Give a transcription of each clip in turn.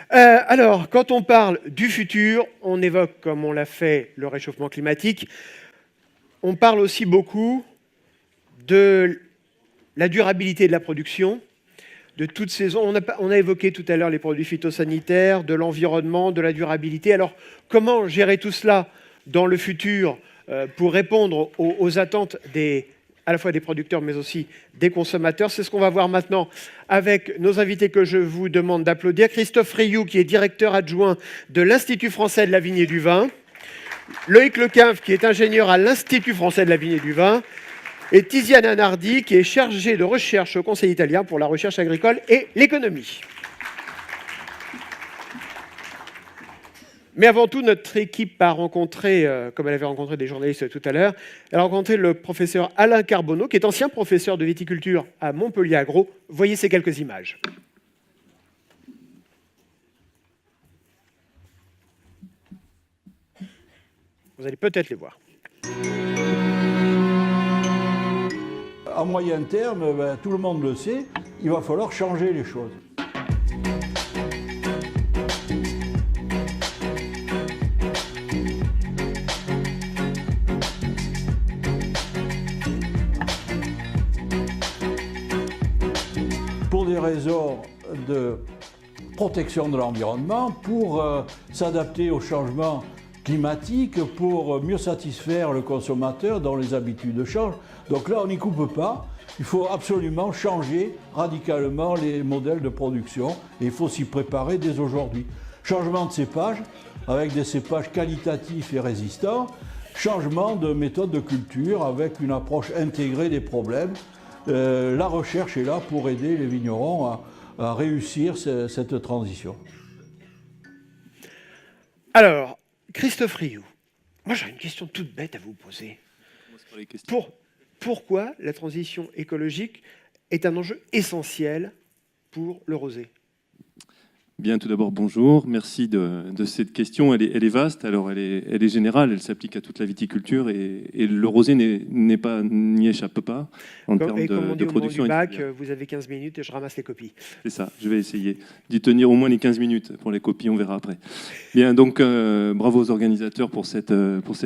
Alors, quand on parle du futur, on évoque, comme on l'a fait, le réchauffement climatique. On parle aussi beaucoup de la durabilité de la production, de toutes ces... On a évoqué tout à l'heure les produits phytosanitaires, de l'environnement, de la durabilité. Alors, comment gérer tout cela dans le futur pour répondre aux attentes à la fois des producteurs, mais aussi des consommateurs? C'est ce qu'on va voir maintenant avec nos invités que je vous demande d'applaudir. Christophe Rioux, qui est directeur adjoint de l'Institut français de la vigne et du vin. Loïc Lequinve, qui est ingénieur à l'Institut français de la vigne et du vin. Et Tiziana Nardi, qui est chargée de recherche au Conseil italien pour la recherche agricole et l'économie. Mais avant tout, notre équipe a rencontré, comme elle avait rencontré des journalistes tout à l'heure, elle a rencontré le professeur Alain Carbonneau, qui est ancien professeur de viticulture à Montpellier Agro. Voyez ces quelques images. Vous allez peut-être les voir. À moyen terme, tout le monde le sait, il va falloir changer les choses. Pour des raisons de protection de l'environnement, pour s'adapter aux changements climatiques, pour mieux satisfaire le consommateur dont les habitudes changent. Donc là, on n'y coupe pas. Il faut absolument changer radicalement les modèles de production et il faut s'y préparer dès aujourd'hui. Changement de cépage avec des cépages qualitatifs et résistants. Changement de méthode de culture avec une approche intégrée des problèmes. La recherche est là pour aider les vignerons à réussir cette transition. Alors, Christophe Rioux, moi j'ai une question toute bête à vous poser. Pourquoi la transition écologique est un enjeu essentiel pour le rosé? Bien, tout d'abord, bonjour. Merci de cette question. Elle est vaste, alors elle est générale, elle s'applique à toute la viticulture et le rosé n'y échappe pas en termes de production. Du bac, vous avez 15 minutes et je ramasse les copies. C'est ça, je vais essayer d'y tenir au moins les 15 minutes. Pour les copies, on verra après. Bien, donc bravo aux organisateurs pour cette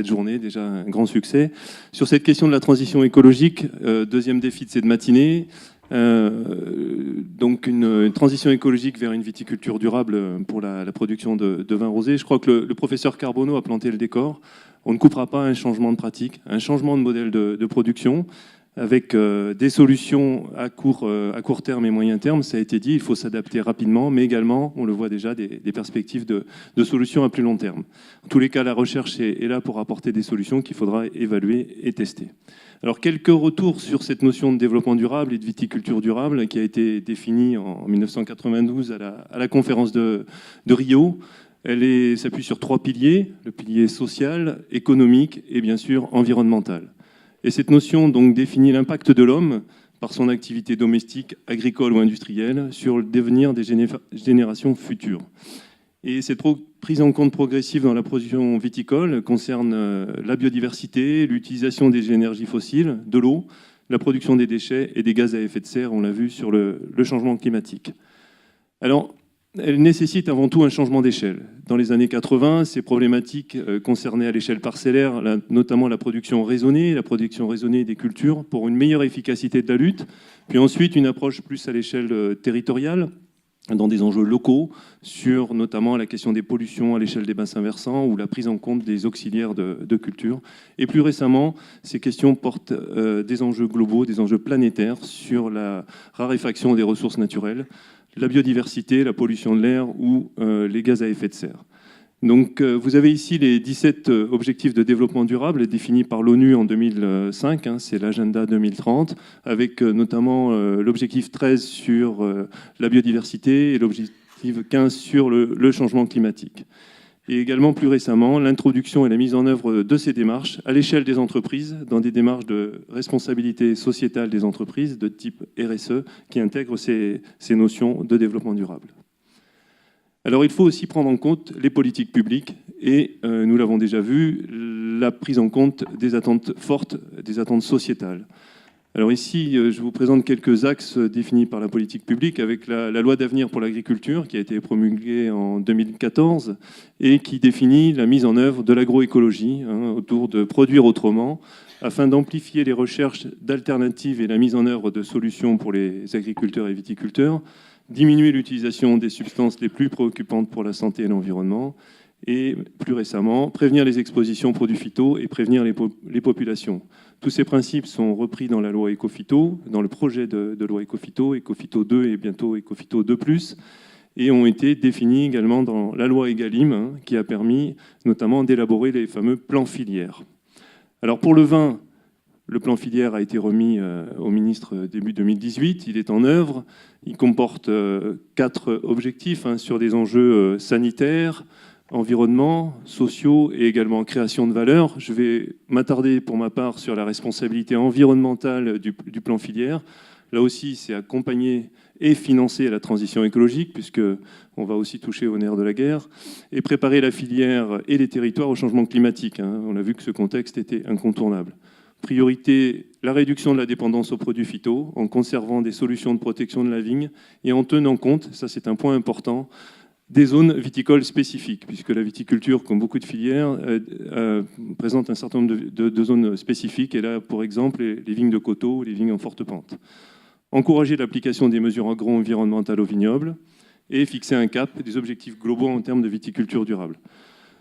journée, déjà un grand succès. Sur cette question de la transition écologique, deuxième défi de cette matinée, donc une transition écologique vers une viticulture durable pour la production de vin rosé. Je crois que le professeur Carbonneau a planté le décor. On ne coupera pas un changement de pratique, un changement de modèle de production avec des solutions à court terme et moyen terme. Ça a été dit, il faut s'adapter rapidement, mais également, on le voit déjà, des perspectives de solutions à plus long terme. En tous les cas, la recherche est là pour apporter des solutions qu'il faudra évaluer et tester. Alors, quelques retours sur cette notion de développement durable et de viticulture durable qui a été définie en 1992 à la conférence de Rio. Elle s'appuie sur 3 piliers, le pilier social, économique et bien sûr environnemental. Et cette notion donc définit l'impact de l'homme par son activité domestique, agricole ou industrielle sur le devenir des générations futures. Et cette prise en compte progressive dans la production viticole concerne la biodiversité, l'utilisation des énergies fossiles, de l'eau, la production des déchets et des gaz à effet de serre, on l'a vu sur le changement climatique. Alors, elle nécessite avant tout un changement d'échelle. Dans les années 80, ces problématiques concernaient à l'échelle parcellaire, notamment la production raisonnée des cultures pour une meilleure efficacité de la lutte, puis ensuite une approche plus à l'échelle territoriale, dans des enjeux locaux, sur notamment la question des pollutions à l'échelle des bassins versants ou la prise en compte des auxiliaires de culture. Et plus récemment, ces questions portent des enjeux globaux, des enjeux planétaires sur la raréfaction des ressources naturelles, la biodiversité, la pollution de l'air ou les gaz à effet de serre. Donc, vous avez ici les 17 objectifs de développement durable définis par l'ONU en 2005, c'est l'agenda 2030, avec notamment l'objectif 13 sur la biodiversité et l'objectif 15 sur le changement climatique. Et également, plus récemment, l'introduction et la mise en œuvre de ces démarches à l'échelle des entreprises, dans des démarches de responsabilité sociétale des entreprises de type RSE, qui intègrent ces notions de développement durable. Alors, il faut aussi prendre en compte les politiques publiques et, nous l'avons déjà vu, la prise en compte des attentes fortes, des attentes sociétales. Alors ici, je vous présente quelques axes définis par la politique publique avec la loi d'avenir pour l'agriculture qui a été promulguée en 2014 et qui définit la mise en œuvre de l'agroécologie autour de produire autrement afin d'amplifier les recherches d'alternatives et la mise en œuvre de solutions pour les agriculteurs et viticulteurs, diminuer l'utilisation des substances les plus préoccupantes pour la santé et l'environnement et, plus récemment, prévenir les expositions aux produits phyto et prévenir les populations. Tous ces principes sont repris dans la loi Ecophyto, dans le projet de loi Ecophyto, Ecophyto 2 et bientôt Ecophyto 2+, et ont été définis également dans la loi Egalim, qui a permis notamment d'élaborer les fameux plans filières. Alors pour le vin, le plan filière a été remis au ministre début 2018, il est en œuvre, il comporte 4 objectifs sur des enjeux sanitaires, environnement, sociaux et également création de valeur. Je vais m'attarder pour ma part sur la responsabilité environnementale du plan filière. Là aussi, c'est accompagner et financer la transition écologique, puisqu'on va aussi toucher au nerf de la guerre, et préparer la filière et les territoires au changement climatique. On a vu que ce contexte était incontournable. Priorité, la réduction de la dépendance aux produits phyto, en conservant des solutions de protection de la vigne et en tenant compte, ça c'est un point important, des zones viticoles spécifiques, puisque la viticulture, comme beaucoup de filières, présente un certain nombre de zones spécifiques, et là, pour exemple, les vignes de coteaux, les vignes en forte pente. Encourager l'application des mesures agro-environnementales au vignoble, et fixer un cap, des objectifs globaux en termes de viticulture durable.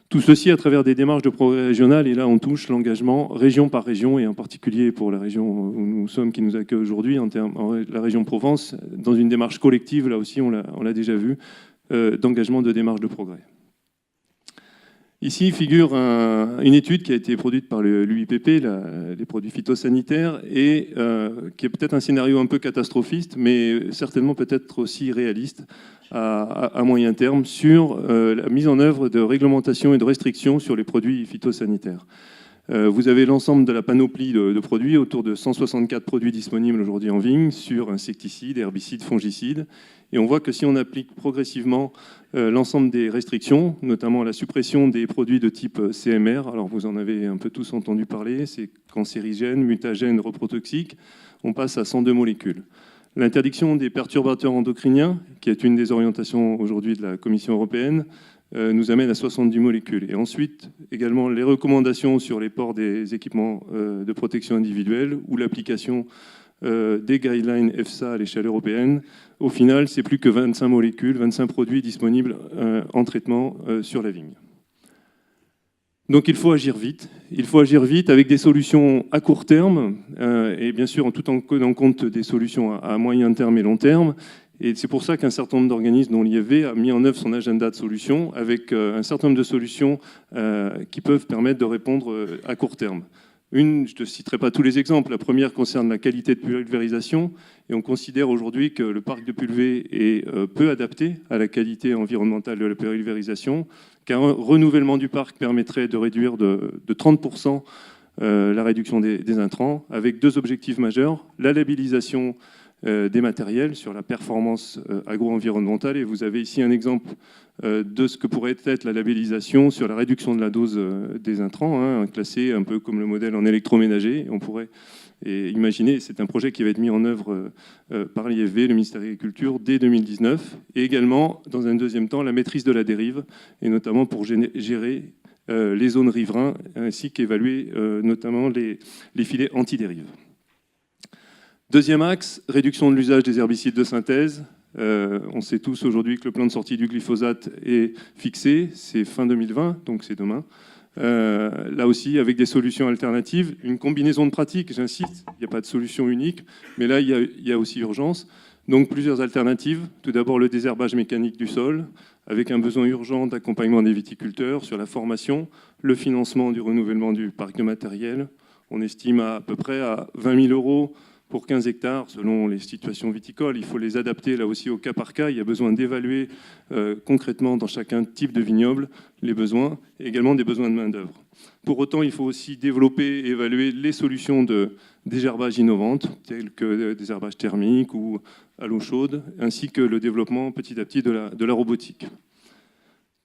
Tout ceci à travers des démarches de progrès régional, et là on touche l'engagement région par région, et en particulier pour la région où nous sommes, qui nous accueille aujourd'hui, la région Provence, dans une démarche collective, là aussi on l'a déjà vu, d'engagement de démarche de progrès. Ici figure une étude qui a été produite par l'UIPP, les produits phytosanitaires, et qui est peut-être un scénario un peu catastrophiste, mais certainement peut-être aussi réaliste à moyen terme sur la mise en œuvre de réglementations et de restrictions sur les produits phytosanitaires. Vous avez l'ensemble de la panoplie de produits, autour de 164 produits disponibles aujourd'hui en vigne, sur insecticides, herbicides, fongicides. Et on voit que si on applique progressivement l'ensemble des restrictions, notamment la suppression des produits de type CMR, alors vous en avez un peu tous entendu parler, c'est cancérigène, mutagène, reprotoxique, on passe à 102 molécules. L'interdiction des perturbateurs endocriniens, qui est une des orientations aujourd'hui de la Commission européenne, nous amène à 70 molécules. Et ensuite, également, les recommandations sur les ports des équipements de protection individuelle ou l'application des guidelines EFSA à l'échelle européenne. Au final, c'est plus que 25 molécules, 25 produits disponibles en traitement sur la vigne. Donc il faut agir vite. Il faut agir vite avec des solutions à court terme et bien sûr tout en tenant compte des solutions à moyen terme et long terme. Et c'est pour ça qu'un certain nombre d'organismes, dont l'IFV, a mis en œuvre son agenda de solutions avec un certain nombre de solutions qui peuvent permettre de répondre à court terme. Je ne citerai pas tous les exemples. La première concerne la qualité de pulvérisation. Et on considère aujourd'hui que le parc de pulvé est peu adapté à la qualité environnementale de la pulvérisation, qu'un renouvellement du parc permettrait de réduire de 30% la réduction des intrants, avec 2 objectifs majeurs. La labellisation des matériels sur la performance agro-environnementale. Et vous avez ici un exemple de ce que pourrait être la labellisation sur la réduction de la dose des intrants, classé un peu comme le modèle en électroménager. On pourrait imaginer, c'est un projet qui va être mis en œuvre par l'IFV, le ministère de l'Agriculture, dès 2019. Et également, dans un deuxième temps, la maîtrise de la dérive, et notamment pour gérer les zones riverains, ainsi qu'évaluer notamment les filets anti-dérive. Deuxième axe, réduction de l'usage des herbicides de synthèse. On sait tous aujourd'hui que le plan de sortie du glyphosate est fixé, c'est fin 2020, donc c'est demain. Là aussi, avec des solutions alternatives, une combinaison de pratiques, j'insiste, il n'y a pas de solution unique, mais là, il y a aussi urgence. Donc plusieurs alternatives. Tout d'abord, le désherbage mécanique du sol, avec un besoin urgent d'accompagnement des viticulteurs sur la formation, le financement du renouvellement du parc de matériel. On estime à peu près à 20 000 € pour 15 hectares, selon les situations viticoles. Il faut les adapter là aussi au cas par cas. Il y a besoin d'évaluer concrètement dans chacun type de vignoble les besoins, et également des besoins de main-d'œuvre. Pour autant, il faut aussi développer et évaluer les solutions de désherbage innovantes, telles que des herbages thermiques ou à l'eau chaude, ainsi que le développement petit à petit de la robotique.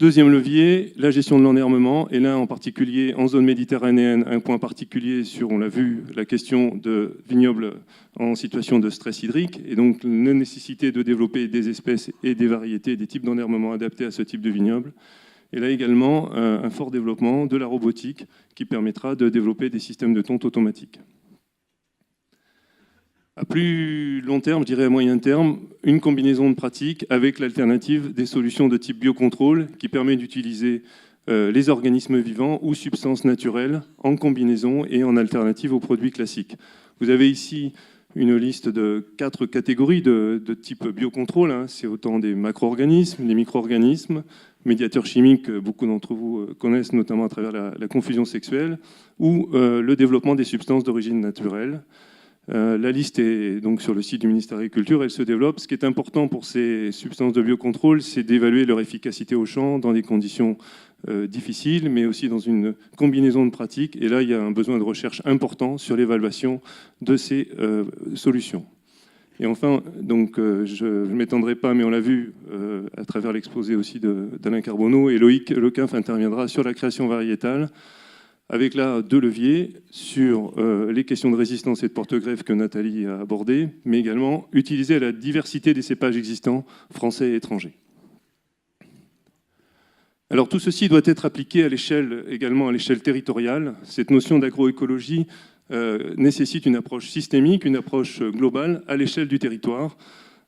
Deuxième levier, la gestion de l'enherbement. Et là, en particulier, en zone méditerranéenne, un point particulier sur, on l'a vu, la question de vignobles en situation de stress hydrique. Et donc, la nécessité de développer des espèces et des variétés, des types d'enherbement adaptés à ce type de vignoble. Et là également, un fort développement de la robotique qui permettra de développer des systèmes de tonte automatiques. À plus long terme, je dirais à moyen terme, une combinaison de pratiques avec l'alternative des solutions de type biocontrôle qui permet d'utiliser les organismes vivants ou substances naturelles en combinaison et en alternative aux produits classiques. Vous avez ici une liste de 4 catégories de type biocontrôle. C'est autant des macro-organismes, des micro-organismes, médiateurs chimiques que beaucoup d'entre vous connaissent, notamment à travers la confusion sexuelle, ou le développement des substances d'origine naturelle. La liste est donc sur le site du ministère de l'Agriculture, elle se développe. Ce qui est important pour ces substances de biocontrôle, c'est d'évaluer leur efficacité au champ dans des conditions difficiles, mais aussi dans une combinaison de pratiques. Et là, il y a un besoin de recherche important sur l'évaluation de ces solutions. Et enfin, donc, je ne m'étendrai pas, mais on l'a vu à travers l'exposé aussi d'Alain Carbonneau, et Loïc Lequinf interviendra sur la création variétale, avec là 2 leviers sur les questions de résistance et de porte-greffe que Nathalie a abordées, mais également utiliser la diversité des cépages existants, français et étrangers. Alors tout ceci doit être appliqué à l'échelle, également à l'échelle territoriale. Cette notion d'agroécologie nécessite une approche systémique, une approche globale à l'échelle du territoire,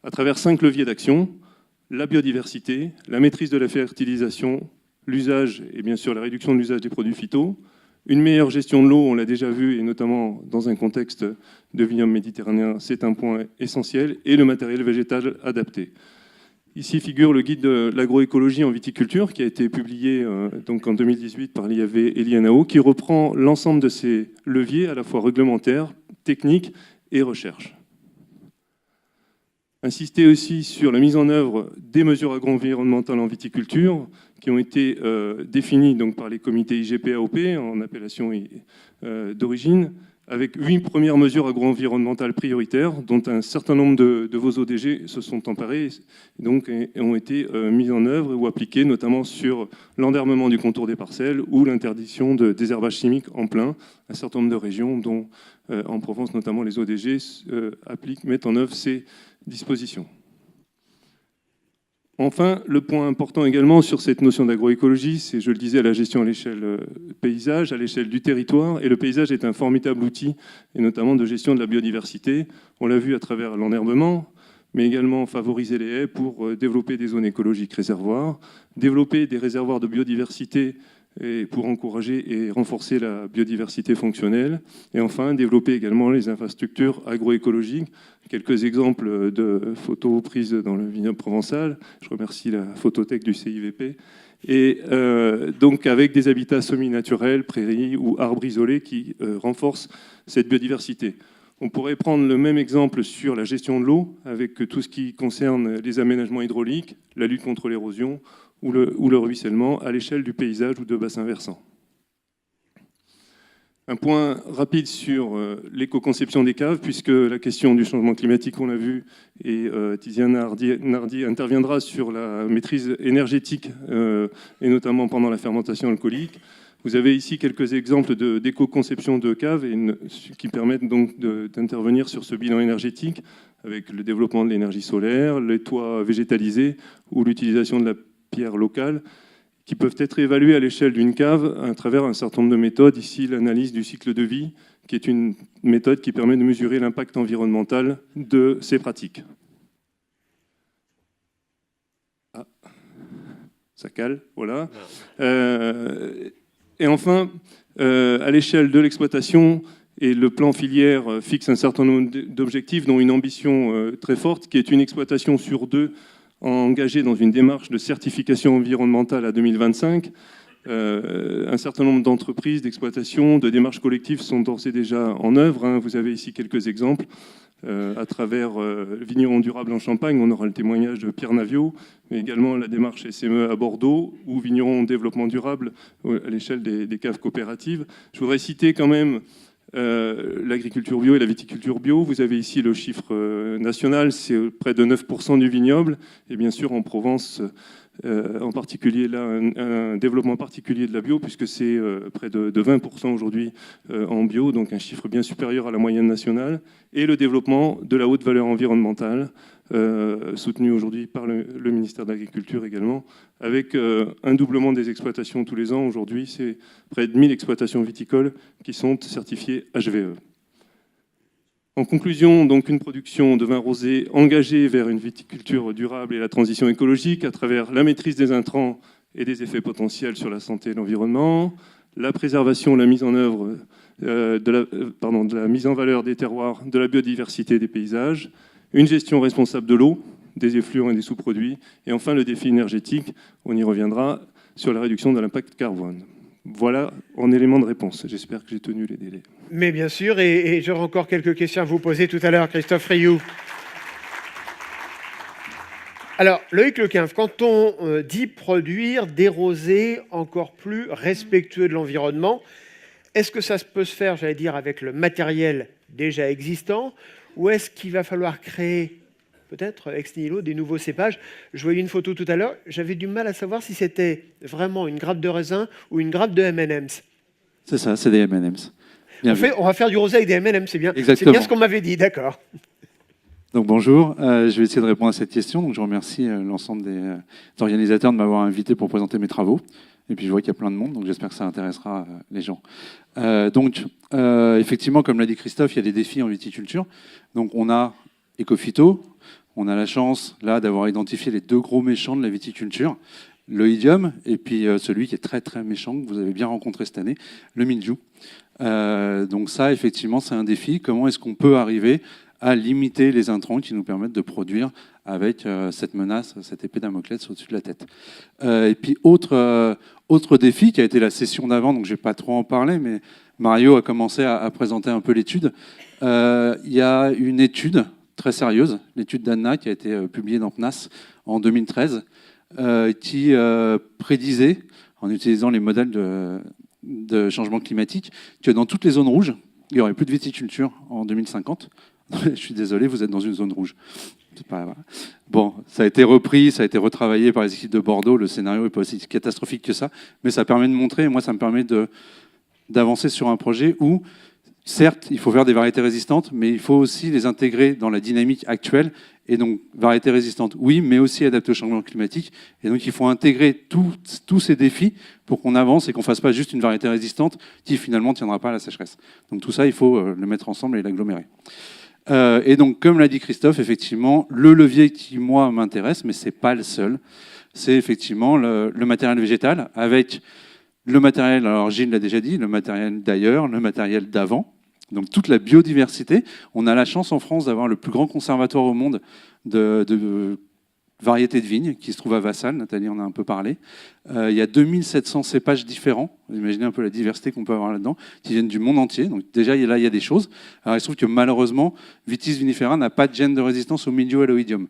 à travers 5 leviers d'action: la biodiversité, la maîtrise de la fertilisation, l'usage et bien sûr la réduction de l'usage des produits phytos, une meilleure gestion de l'eau, on l'a déjà vu, et notamment dans un contexte de vignoble méditerranéen, c'est un point essentiel, et le matériel végétal adapté. Ici figure le guide de l'agroécologie en viticulture, qui a été publié donc en 2018 par l'IAV et l'INAO, qui reprend l'ensemble de ces leviers, à la fois réglementaires, techniques et recherche. Insister aussi sur la mise en œuvre des mesures agro-environnementales en viticulture, qui ont été définies donc, par les comités IGP-AOP en appellation d'origine, avec 8 premières mesures agro-environnementales prioritaires, dont un certain nombre de vos ODG se sont emparés et donc ont été mises en œuvre ou appliquées, notamment sur l'enherbement du contour des parcelles ou l'interdiction de désherbage chimique en plein. Un certain nombre de régions, dont en Provence notamment les ODG, mettent en œuvre ces dispositions. Enfin, le point important également sur cette notion d'agroécologie, c'est, je le disais, la gestion à l'échelle paysage, à l'échelle du territoire. Et le paysage est un formidable outil, et notamment de gestion de la biodiversité. On l'a vu à travers l'enherbement, mais également favoriser les haies pour développer des zones écologiques réservoirs, développer des réservoirs de biodiversité et pour encourager et renforcer la biodiversité fonctionnelle. Et enfin, développer également les infrastructures agroécologiques. Quelques exemples de photos prises dans le vignoble provençal. Je remercie la photothèque du CIVP. Et donc avec des habitats semi-naturels, prairies ou arbres isolés qui renforcent cette biodiversité. On pourrait prendre le même exemple sur la gestion de l'eau, avec tout ce qui concerne les aménagements hydrauliques, la lutte contre l'érosion, ou le ruissellement à l'échelle du paysage ou de bassins versants. Un point rapide sur l'éco-conception des caves, puisque la question du changement climatique, on l'a vu, et Tiziane Nardi interviendra sur la maîtrise énergétique, et notamment pendant la fermentation alcoolique. Vous avez ici quelques exemples d'éco-conception de caves qui permettent donc d'intervenir sur ce bilan énergétique, avec le développement de l'énergie solaire, les toits végétalisés ou l'utilisation de la pierres locales qui peuvent être évaluées à l'échelle d'une cave à travers un certain nombre de méthodes. Ici, l'analyse du cycle de vie, qui est une méthode qui permet de mesurer l'impact environnemental de ces pratiques. Ah, ça cale, voilà. Et enfin, à l'échelle de l'exploitation, et le plan filière fixe un certain nombre d'objectifs, dont une ambition très forte, qui est une exploitation sur 2 engagé dans une démarche de certification environnementale à 2025. Un certain nombre d'entreprises, d'exploitation, de démarches collectives sont d'ores et déjà en œuvre. Vous avez ici quelques exemples. À travers Vignerons Durables en Champagne, on aura le témoignage de Pierre Naviot, mais également la démarche SME à Bordeaux, ou Vignerons Développement Durable à l'échelle des caves coopératives. Je voudrais citer quand même l'agriculture bio et la viticulture bio. Vous avez ici le chiffre national, c'est près de 9% du vignoble. Et bien sûr, en Provence, en particulier là, un développement particulier de la bio, puisque c'est près de 20% aujourd'hui en bio, donc un chiffre bien supérieur à la moyenne nationale. Et le développement de la haute valeur environnementale, soutenu aujourd'hui par le ministère de l'Agriculture également, avec un doublement des exploitations tous les ans. Aujourd'hui, c'est près de 1000 exploitations viticoles qui sont certifiées HVE. En conclusion, donc une production de vin rosé engagée vers une viticulture durable et la transition écologique à travers la maîtrise des intrants et des effets potentiels sur la santé et l'environnement, la préservation, la mise en œuvre de la mise en valeur des terroirs, de la biodiversité des paysages, une gestion responsable de l'eau, des effluents et des sous-produits, et enfin le défi énergétique, on y reviendra, sur la réduction de l'impact carbone. Voilà en élément de réponse. J'espère que j'ai tenu les délais. Mais bien sûr, et j'aurai encore quelques questions à vous poser tout à l'heure, Christophe Rioux. Alors, Loïc Lequinf, quand on dit produire des rosés encore plus respectueux de l'environnement, est-ce que ça peut se faire, j'allais dire, avec le matériel déjà existant, ou est-ce qu'il va falloir créer, peut-être ex nihilo, des nouveaux cépages? Je voyais une photo tout à l'heure, j'avais du mal à savoir si c'était vraiment une grappe de raisin ou une grappe de M&M's. C'est ça, c'est des M&M's. On va faire du rosé avec des M&M's, c'est bien. Exactement. C'est bien ce qu'on m'avait dit, d'accord. Donc bonjour, je vais essayer de répondre à cette question. Donc, je remercie l'ensemble des organisateurs de m'avoir invité pour présenter mes travaux. Et puis je vois qu'il y a plein de monde, donc j'espère que ça intéressera les gens. Effectivement, comme l'a dit Christophe, il y a des défis en viticulture. Donc on a Ecophyto, on a la chance là d'avoir identifié les deux gros méchants de la viticulture, l'oïdium et puis celui qui est très très méchant, que vous avez bien rencontré cette année, le mildiou. Donc ça, effectivement, c'est un défi. Comment est-ce qu'on peut arriver à limiter les intrants qui nous permettent de produire avec cette menace, cette épée Damoclès au-dessus de la tête. Et puis autre défi qui a été la session d'avant, donc je ne vais pas trop en parler, mais Mario a commencé à présenter un peu l'étude. Il y a une étude très sérieuse, l'étude d'Anna qui a été publiée dans PNAS en 2013, qui prédisait, en utilisant les modèles de changement climatique, que dans toutes les zones rouges, il n'y aurait plus de viticulture en 2050. Je suis désolé, vous êtes dans une zone rouge. Bon, ça a été repris, ça a été retravaillé par les équipes de Bordeaux. Le scénario n'est pas aussi catastrophique que ça, mais ça permet de montrer, et moi ça me permet d'avancer sur un projet où, certes, il faut faire des variétés résistantes, mais il faut aussi les intégrer dans la dynamique actuelle. Et donc, variétés résistantes, oui, mais aussi adaptées au changement climatique. Et donc, il faut intégrer tous ces défis pour qu'on avance et qu'on ne fasse pas juste une variété résistante qui, finalement, ne tiendra pas à la sécheresse. Donc, tout ça, il faut le mettre ensemble et l'agglomérer. Et donc, comme l'a dit Christophe, effectivement, le levier qui, moi, m'intéresse, mais ce n'est pas le seul, c'est effectivement le matériel végétal, avec le matériel, alors Gilles l'a déjà dit, le matériel d'ailleurs, le matériel d'avant, donc toute la biodiversité. On a la chance en France d'avoir le plus grand conservatoire au monde de variétés de vignes, qui se trouve à Vassal, Nathalie en a un peu parlé. Il y a 2700 cépages différents, vous imaginez un peu la diversité qu'on peut avoir là-dedans, qui viennent du monde entier. Donc déjà, là, il y a des choses. Alors il se trouve que malheureusement, Vitis vinifera n'a pas de gène de résistance au mildiou et à l'oïdium.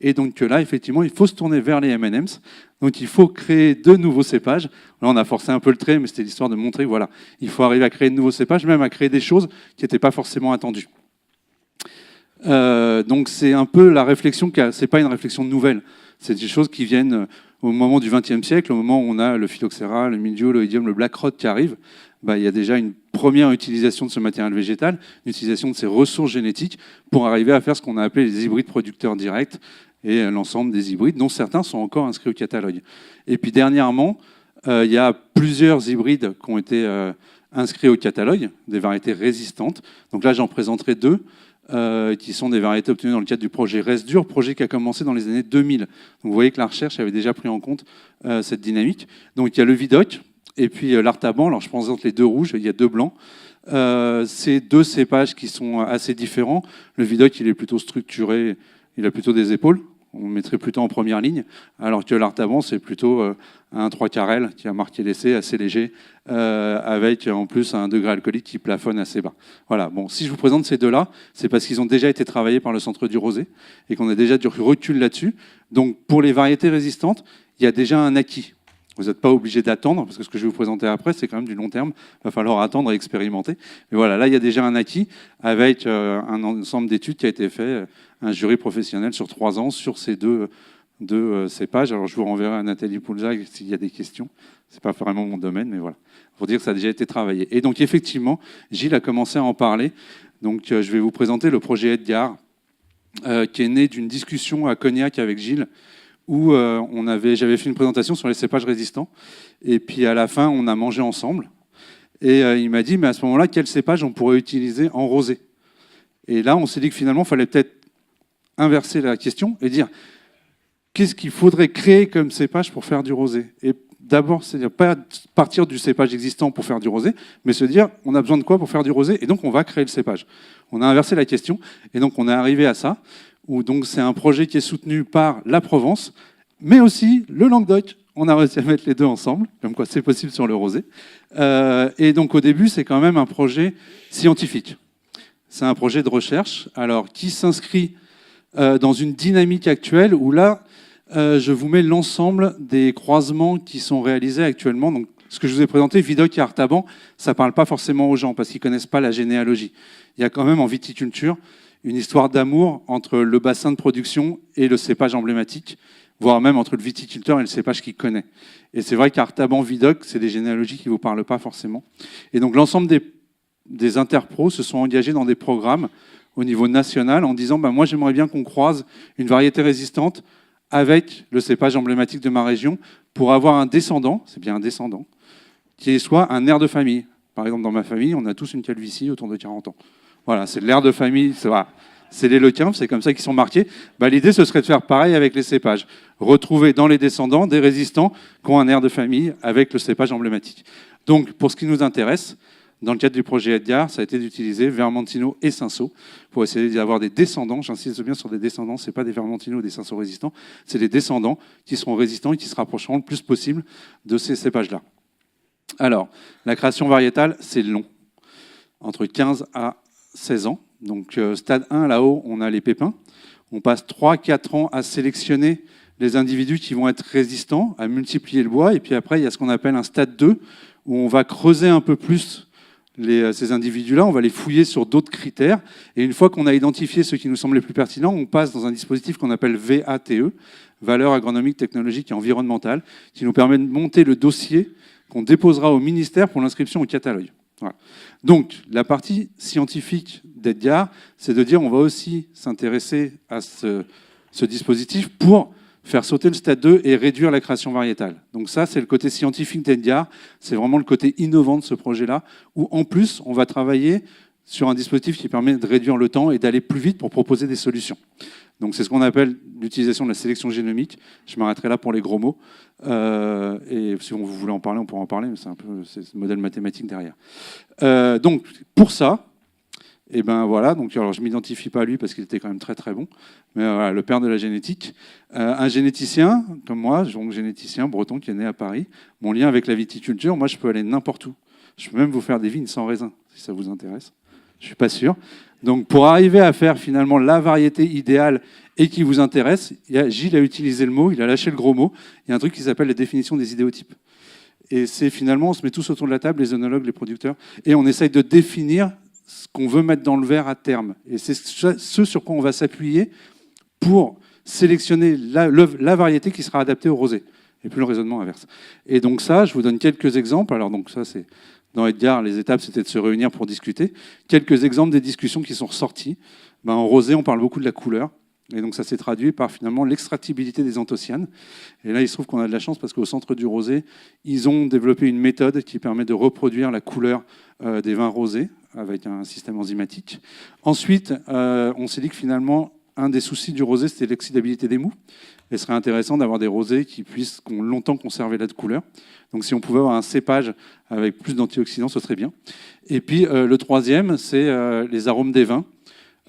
Et donc là, effectivement, il faut se tourner vers les M&M's. Donc il faut créer de nouveaux cépages. Là, on a forcé un peu le trait, mais c'était l'histoire de montrer, voilà, il faut arriver à créer de nouveaux cépages, même à créer des choses qui n'étaient pas forcément attendues. Donc c'est un peu la réflexion, c'est pas une réflexion nouvelle. C'est des choses qui viennent au moment du XXe siècle, au moment où on a le phylloxéra, le mildiou, l'oïdium, le black rot qui arrive. Il y a déjà une première utilisation de ce matériel végétal, une utilisation de ces ressources génétiques pour arriver à faire ce qu'on a appelé les hybrides producteurs directs et l'ensemble des hybrides, dont certains sont encore inscrits au catalogue. Et puis dernièrement, il y a plusieurs hybrides qui ont été inscrits au catalogue, des variétés résistantes. Donc là, j'en présenterai deux, qui sont des variétés obtenues dans le cadre du projet Resdur, projet qui a commencé dans les années 2000. Donc vous voyez que la recherche avait déjà pris en compte cette dynamique. Donc il y a le Vidocq et puis l'Artaban. Alors je présente les deux rouges, il y a deux blancs. C'est deux cépages qui sont assez différents. Le Vidocq, il est plutôt structuré, il a plutôt des épaules. On le mettrait plutôt en première ligne, alors que l'Artaban, c'est plutôt un 3 qui a marqué l'essai, assez léger, avec en plus un degré alcoolique qui plafonne assez bas. Voilà. Bon, si je vous présente ces deux-là, c'est parce qu'ils ont déjà été travaillés par le Centre du Rosé et qu'on a déjà du recul là-dessus. Donc, pour les variétés résistantes, il y a déjà un acquis. Vous n'êtes pas obligé d'attendre, parce que ce que je vais vous présenter après, c'est quand même du long terme. Il va falloir attendre et expérimenter. Mais voilà, là, il y a déjà un acquis avec un ensemble d'études qui a été fait, un jury professionnel sur 3 ans sur ces deux cépages. Alors, je vous renverrai à Nathalie Poulzac s'il y a des questions. C'est pas vraiment mon domaine, mais voilà. Pour dire que ça a déjà été travaillé. Et donc, effectivement, Gilles a commencé à en parler. Donc, je vais vous présenter le projet Edgar, qui est né d'une discussion à Cognac avec Gilles, où j'avais fait une présentation sur les cépages résistants. Et puis, à la fin, on a mangé ensemble. Et il m'a dit, mais à ce moment-là, quel cépage on pourrait utiliser en rosé? Et là, on s'est dit que finalement, il fallait peut-être inverser la question et dire, qu'est-ce qu'il faudrait créer comme cépage pour faire du rosé? Et d'abord, c'est-à-dire pas partir du cépage existant pour faire du rosé, mais se dire, on a besoin de quoi pour faire du rosé? Et donc, on va créer le cépage. On a inversé la question, et donc on est arrivé à ça, où donc c'est un projet qui est soutenu par la Provence, mais aussi le Languedoc. On a réussi à mettre les deux ensemble, comme quoi c'est possible sur le rosé. Et donc, au début, c'est quand même un projet scientifique. C'est un projet de recherche, alors qui s'inscrit dans une dynamique actuelle où là, je vous mets l'ensemble des croisements qui sont réalisés actuellement. Donc, ce que je vous ai présenté, Vidocq et Artaban, ça ne parle pas forcément aux gens parce qu'ils ne connaissent pas la généalogie. Il y a quand même en viticulture une histoire d'amour entre le bassin de production et le cépage emblématique, voire même entre le viticulteur et le cépage qu'il connaît. Et c'est vrai qu'Artaban, Vidocq, c'est des généalogies qui ne vous parlent pas forcément. Et donc l'ensemble des interpros se sont engagés dans des programmes au niveau national en disant moi j'aimerais bien qu'on croise une variété résistante avec le cépage emblématique de ma région pour avoir un descendant, c'est bien un descendant, qui soit un air de famille. Par exemple, dans ma famille, on a tous une calvitie autour de 40 ans. Voilà, c'est l'air de famille, c'est les lequins, c'est comme ça qu'ils sont marqués. L'idée, ce serait de faire pareil avec les cépages. Retrouver dans les descendants des résistants qui ont un air de famille avec le cépage emblématique. Donc, pour ce qui nous intéresse, dans le cadre du projet Edgar, ça a été d'utiliser Vermentino et Cinsault pour essayer d'avoir des descendants. J'insiste bien sur des descendants, ce n'est pas des Vermentino ou des Cinsault résistants, c'est des descendants qui seront résistants et qui se rapprocheront le plus possible de ces cépages-là. Alors, la création variétale, c'est long, entre 15 à 16 ans. Donc, stade 1, là-haut, on a les pépins. On passe 3-4 ans à sélectionner les individus qui vont être résistants, à multiplier le bois. Et puis après, il y a ce qu'on appelle un stade 2, où on va creuser un peu plus ces individus-là, on va les fouiller sur d'autres critères. Et une fois qu'on a identifié ceux qui nous semblent les plus pertinents, on passe dans un dispositif qu'on appelle VATE, Valeur agronomique, technologique et environnementale, qui nous permet de monter le dossier qu'on déposera au ministère pour l'inscription au catalogue. Voilà. Donc, la partie scientifique d'Edgar, c'est de dire on va aussi s'intéresser à ce dispositif pour faire sauter le stade 2 et réduire la création variétale. Donc ça, c'est le côté scientifique d'Edgar, c'est vraiment le côté innovant de ce projet-là, où en plus, on va travailler sur un dispositif qui permet de réduire le temps et d'aller plus vite pour proposer des solutions. Donc c'est ce qu'on appelle l'utilisation de la sélection génomique. Je m'arrêterai là pour les gros mots. Et si vous voulez en parler, on pourra en parler, mais c'est ce modèle mathématique derrière. Donc pour ça, et voilà, donc alors je m'identifie pas à lui parce qu'il était quand même très très bon, mais voilà, le père de la génétique, un généticien comme moi, donc généticien breton qui est né à Paris. Mon lien avec la viticulture, moi je peux aller n'importe où. Je peux même vous faire des vignes sans raisin si ça vous intéresse. Je suis pas sûr. Donc pour arriver à faire finalement la variété idéale et qui vous intéresse, Gilles a utilisé le mot, il a lâché le gros mot. Il y a un truc qui s'appelle la définition des idéotypes. Et c'est finalement, on se met tous autour de la table, les œnologues, les producteurs, et on essaye de définir ce qu'on veut mettre dans le verre à terme. Et c'est ce sur quoi on va s'appuyer pour sélectionner la variété qui sera adaptée au rosé, et plus le raisonnement inverse. Et donc ça, je vous donne quelques exemples. Alors donc ça, c'est dans Edgar, les étapes, c'était de se réunir pour discuter. Quelques exemples des discussions qui sont ressorties. En rosé, on parle beaucoup de la couleur. Et donc ça s'est traduit par finalement l'extractibilité des anthocyanes. Et là, il se trouve qu'on a de la chance parce qu'au centre du rosé, ils ont développé une méthode qui permet de reproduire la couleur des vins rosés avec un système enzymatique. Ensuite, on s'est dit que finalement, un des soucis du rosé, c'était l'oxydabilité des mous. Et ce serait intéressant d'avoir des rosés qui ont longtemps conservé la couleur. Donc si on pouvait avoir un cépage avec plus d'antioxydants, ce serait bien. Et puis le troisième, c'est les arômes des vins.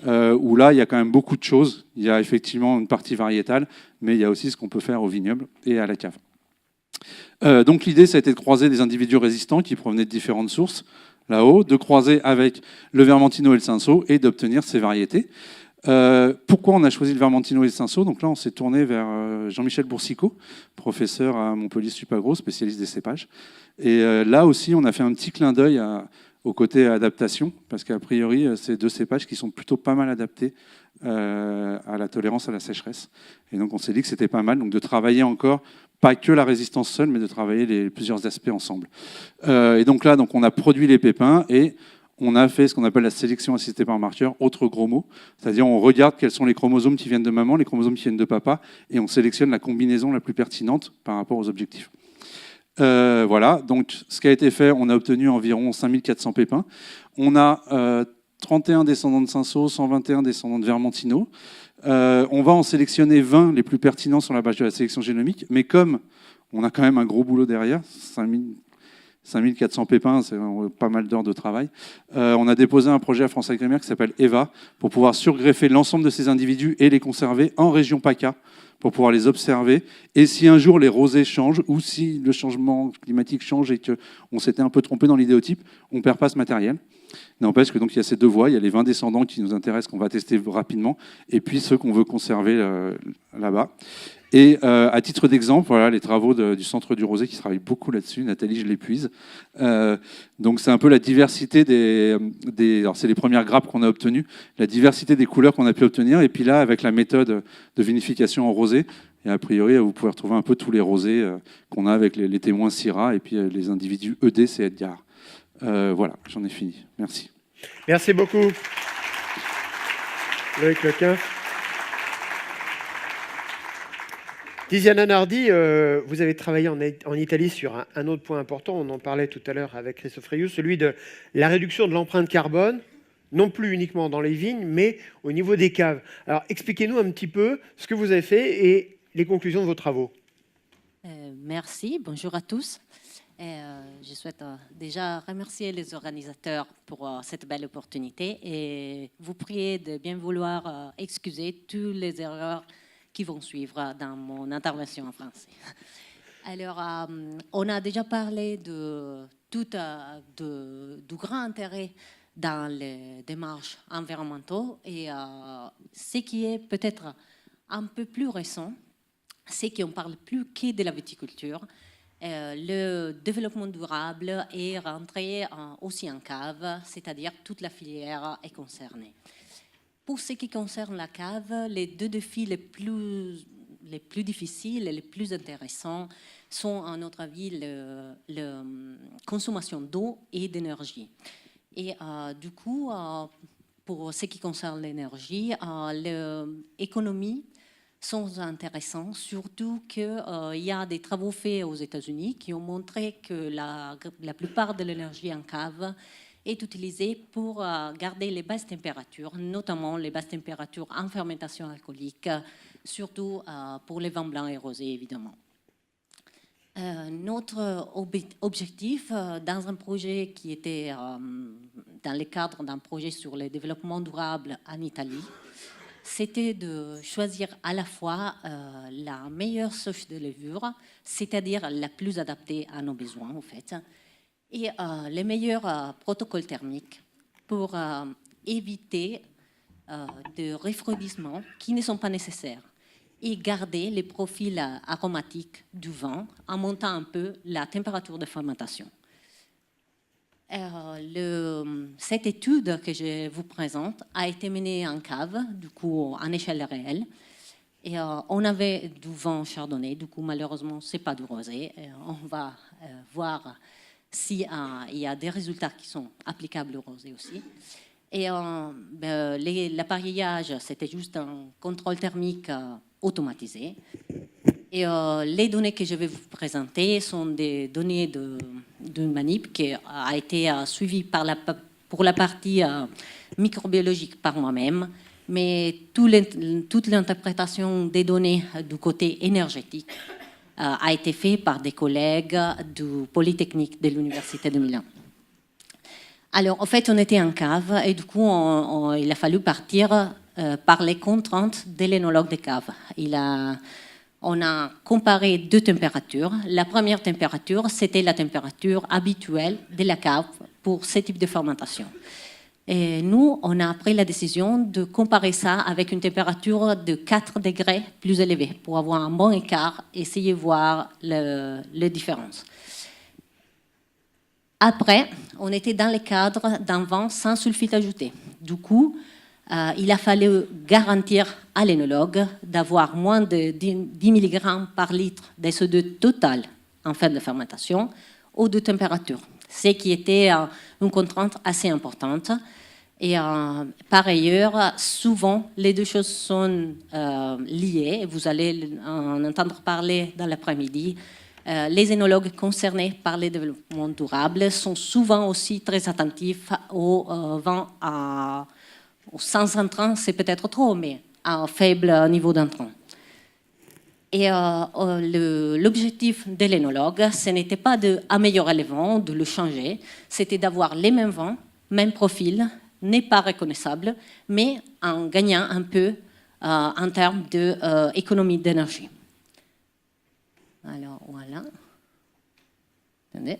Où là, il y a quand même beaucoup de choses. Il y a effectivement une partie variétale, mais il y a aussi ce qu'on peut faire au vignoble et à la cave. Donc l'idée, ça a été de croiser des individus résistants qui provenaient de différentes sources, là-haut, de croiser avec le Vermentino et le Cinsault et d'obtenir ces variétés. Pourquoi on a choisi le Vermentino et le Cinsault? Donc là, on s'est tourné vers Jean-Michel Boursicot, professeur à Montpellier Supagro, spécialiste des cépages. Et là aussi, on a fait un petit clin d'œil au côté adaptation, parce qu'a priori, c'est 2 cépages qui sont plutôt pas mal adaptés à la tolérance à la sécheresse. Et donc, on s'est dit que c'était pas mal donc, de travailler encore, pas que la résistance seule, mais de travailler plusieurs aspects ensemble. Et donc là, on a produit les pépins et on a fait ce qu'on appelle la sélection assistée par marqueur, autre gros mot. C'est-à-dire on regarde quels sont les chromosomes qui viennent de maman, les chromosomes qui viennent de papa, et on sélectionne la combinaison la plus pertinente par rapport aux objectifs. Voilà, donc ce qui a été fait, on a obtenu environ 5400 pépins. On a 31 descendants de Cinsault, 121 descendants de Vermentino. On va en sélectionner 20 les plus pertinents sur la base de la sélection génomique, mais comme on a quand même un gros boulot derrière, 5400 pépins, c'est pas mal d'heures de travail. On a déposé un projet à France Agrimaire qui s'appelle EVA pour pouvoir surgreffer l'ensemble de ces individus et les conserver en région PACA pour pouvoir les observer. Et si un jour les rosées changent ou si le changement climatique change et qu'on s'était un peu trompé dans l'idéotype, on ne perd pas ce matériel. N'empêche que donc il y a ces 2 voies, il y a les 20 descendants qui nous intéressent, qu'on va tester rapidement, et puis ceux qu'on veut conserver là-bas. Et à titre d'exemple, voilà les travaux du Centre du Rosé qui travaille beaucoup là-dessus. Nathalie, je l'épuise. Donc c'est un peu la diversité alors c'est les premières grappes qu'on a obtenues, la diversité des couleurs qu'on a pu obtenir. Et puis là, avec la méthode de vinification en rosé, et a priori, vous pouvez retrouver un peu tous les rosés qu'on a avec les témoins Syrah et puis les individus ED, c'est Edgar. Voilà, j'en ai fini. Merci. Merci beaucoup, Loïc Lequin. Tiziana Nardi, vous avez travaillé en Italie sur un autre point important, on en parlait tout à l'heure avec Christophe Rioux, celui de la réduction de l'empreinte carbone, non plus uniquement dans les vignes, mais au niveau des caves. Alors expliquez-nous un petit peu ce que vous avez fait et les conclusions de vos travaux. Merci, bonjour à tous. Je souhaite déjà remercier les organisateurs pour cette belle opportunité et vous prier de bien vouloir excuser toutes les erreurs qui vont suivre dans mon intervention en français. Alors, on a déjà parlé du grand intérêt dans les démarches environnementales et ce qui est peut-être un peu plus récent, c'est qu'on ne parle plus que de la viticulture. Le développement durable est rentré aussi en cave, c'est-à-dire toute la filière est concernée. Pour ce qui concerne la cave, les 2 défis les plus difficiles et les plus intéressants sont, à notre avis, la consommation d'eau et d'énergie. Et du coup, pour ce qui concerne l'énergie, l'économie sont intéressants, surtout qu'il y a des travaux faits aux États-Unis qui ont montré que la plupart de l'énergie en cave est utilisée pour garder les basses températures, notamment les basses températures en fermentation alcoolique, surtout pour les vins blancs et rosés, évidemment. Notre objectif dans un projet qui était dans le cadre d'un projet sur le développement durable en Italie, c'était de choisir à la fois la meilleure souche de levure, c'est-à-dire la plus adaptée à nos besoins, en fait, et les meilleurs protocoles thermiques pour éviter de refroidissements qui ne sont pas nécessaires et garder les profils aromatiques du vin en montant un peu la température de fermentation. Cette étude que je vous présente a été menée en cave, du coup en échelle réelle. Et on avait du vin chardonnay, du coup malheureusement ce n'est pas du rosé. On va voir s'il y a des résultats qui sont applicables au rosé aussi. Et l'appareillage, c'était juste un contrôle thermique automatisé. Et les données que je vais vous présenter sont des données d'une manip qui a été suivie pour la partie microbiologique par moi-même, mais toute l'interprétation des données du côté énergétique a été faite par des collègues du Polytechnique de l'Université de Milan. Alors, en fait, on était en cave et du coup, il a fallu partir par les contraintes de l'énologue de cave. On a comparé 2 températures. La première température, c'était la température habituelle de la cave pour ce type de fermentation. Et nous, on a pris la décision de comparer ça avec une température de 4 degrés plus élevée pour avoir un bon écart, essayer de voir les différences. Après, on était dans le cadre d'un vin sans sulfite ajouté. Du coup, il a fallu garantir à l'énologue d'avoir moins de 10 mg par litre de CO2 total en fin de fermentation ou de température, ce qui était une contrainte assez importante. Et par ailleurs, souvent, les deux choses sont liées. Vous allez en entendre parler dans l'après-midi. Les énologues concernés par le développement durable sont souvent aussi très attentifs au vin sans intrants, c'est peut-être trop, mais à un faible niveau d'intrants. Et l'objectif de l'énologue, ce n'était pas d'améliorer le vin, de le changer, c'était d'avoir les mêmes vins, même profil, n'est pas reconnaissable, mais en gagnant un peu en termes d'économie d'énergie. Alors, voilà. Attendez.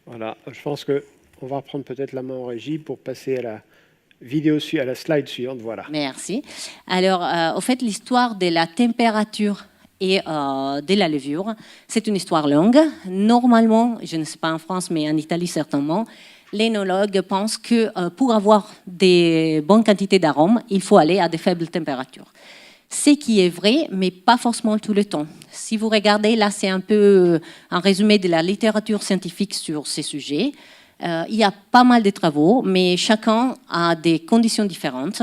Voilà, je pense qu'on va reprendre peut-être la main en régie pour passer à la vidéo à la slide suivante. Voilà. Merci. Alors, au fait, l'histoire de la température et de la levure, c'est une histoire longue. Normalement, je ne sais pas en France, mais en Italie certainement, l'énologue pense que pour avoir des bonnes quantités d'arômes, il faut aller à de faibles températures. Ce qui est vrai, mais pas forcément tout le temps. Si vous regardez, là, c'est un peu un résumé de la littérature scientifique sur ces sujets. Il y a pas mal de travaux, mais chacun a des conditions différentes.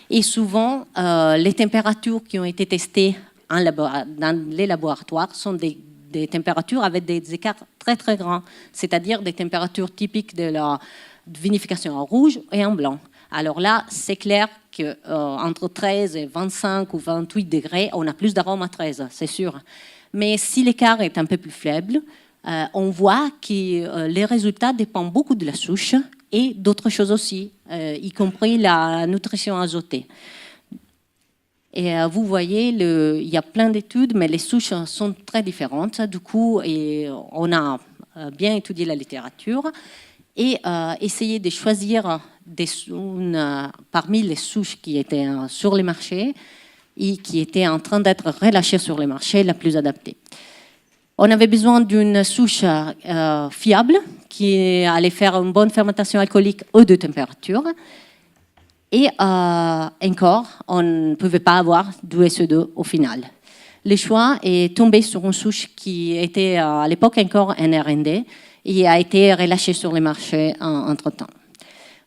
Et souvent, les températures qui ont été testées dans les laboratoires sont des températures avec des écarts très, très grands, c'est-à-dire des températures typiques de la vinification en rouge et en blanc. Alors là, c'est clair qu'entre 13 et 25 ou 28 degrés, on a plus d'arômes à 13, c'est sûr. Mais si l'écart est un peu plus faible, on voit que les résultats dépendent beaucoup de la souche et d'autres choses aussi, y compris la nutrition azotée. Et vous voyez, il y a plein d'études, mais les souches sont très différentes. Du coup, on a bien étudié la littérature et essayé de choisir parmi les souches qui étaient sur les marchés et qui étaient en train d'être relâchées sur les marchés, la plus adaptée. On avait besoin d'une souche fiable qui allait faire une bonne fermentation alcoolique aux deux températures. Et encore, on ne pouvait pas avoir du SE2 au final. Le choix est tombé sur une souche qui était à l'époque encore en R&D et a été relâchée sur les marchés entre-temps.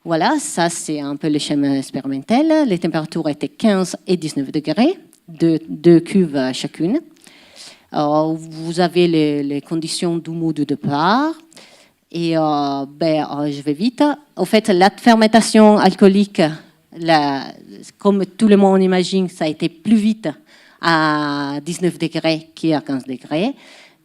Voilà, ça c'est un peu le schéma expérimental. Les températures étaient 15 et 19 degrés, deux cuves chacune. Vous avez les conditions d'humus de départ. Et je vais vite. Au fait, la fermentation alcoolique, comme tout le monde imagine, ça a été plus vite à 19 degrés qu'à 15 degrés.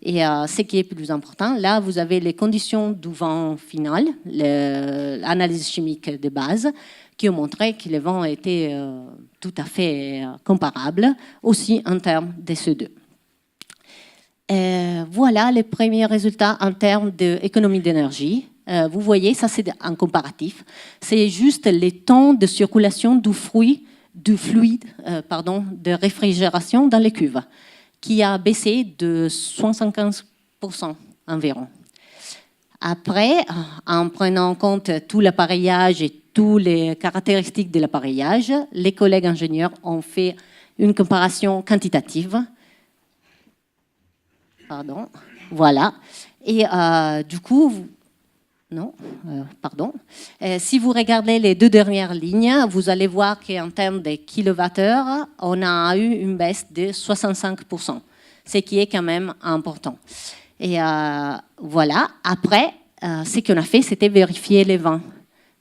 Et ce qui est plus important, là, vous avez les conditions du vin final, l'analyse chimique de base, qui ont montré que les vins étaient tout à fait comparables, aussi en termes de CO2. Voilà les premiers résultats en termes d'économie d'énergie. Vous voyez, ça c'est un comparatif. C'est juste les temps de circulation du fluide de réfrigération dans les cuves, qui a baissé de 75% environ. Après, en prenant en compte tout l'appareillage et toutes les caractéristiques de l'appareillage, les collègues ingénieurs ont fait une comparaison quantitative. Pardon, voilà. Et du coup, si vous regardez les deux dernières lignes, vous allez voir qu'en termes de kilowattheures, on a eu une baisse de 65%, ce qui est quand même important. Et voilà, après, ce qu'on a fait, c'était vérifier les vents.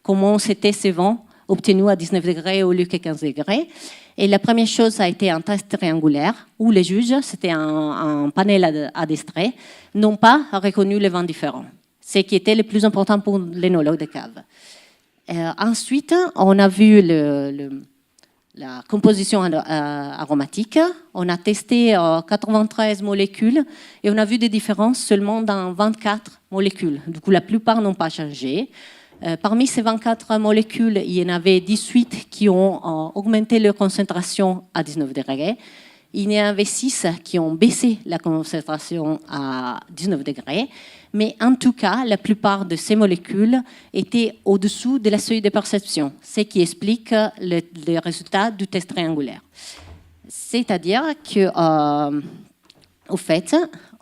Comment c'était ces vents obtenus à 19 degrés au lieu que 15 degrés. Et la première chose, ça a été un test triangulaire où les juges, c'était un panel à distrait, n'ont pas reconnu les vents différents. Ce qui était le plus important pour l'énologue de cave. Ensuite, on a vu la composition aromatique. On a testé 93 molécules et on a vu des différences seulement dans 24 molécules. Du coup, la plupart n'ont pas changé. Parmi ces 24 molécules, il y en avait 18 qui ont augmenté leur concentration à 19 degrés. Il y en avait 6 qui ont baissé la concentration à 19 degrés. Mais en tout cas, la plupart de ces molécules étaient au-dessous de la seuil de perception, ce qui explique les résultats du test triangulaire. C'est-à-dire que, au fait,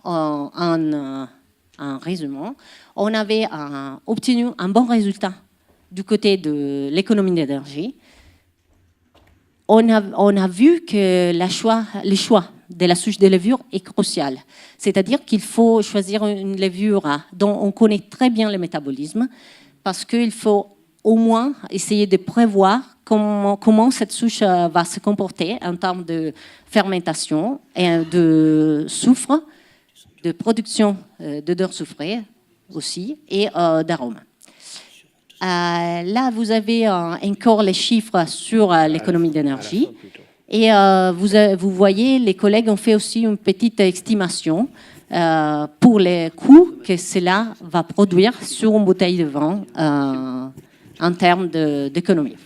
en résumant, on avait obtenu un bon résultat du côté de l'économie d'énergie. On a vu que le choix de la souche de levure est crucial. C'est-à-dire qu'il faut choisir une levure dont on connaît très bien le métabolisme, parce qu'il faut au moins essayer de prévoir comment cette souche va se comporter en termes de fermentation et de soufre, de production d'odeurs soufrées aussi, et d'arômes. Là, vous avez encore les chiffres sur l'économie d'énergie. Et vous voyez, les collègues ont fait aussi une petite estimation pour les coûts que cela va produire sur une bouteille de vin en termes d'économie.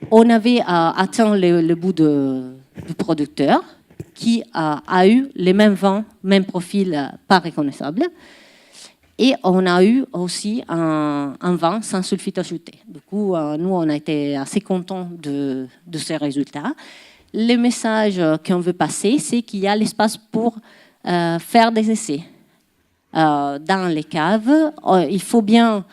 On avait atteint le bout du producteur qui a eu les mêmes vins, même profil pas reconnaissable. Et on a eu aussi un vin sans sulfite ajouté. Du coup, nous, on a été assez contents de ces résultats. Le message qu'on veut passer, c'est qu'il y a l'espace pour faire des essais. Dans les caves, il faut bien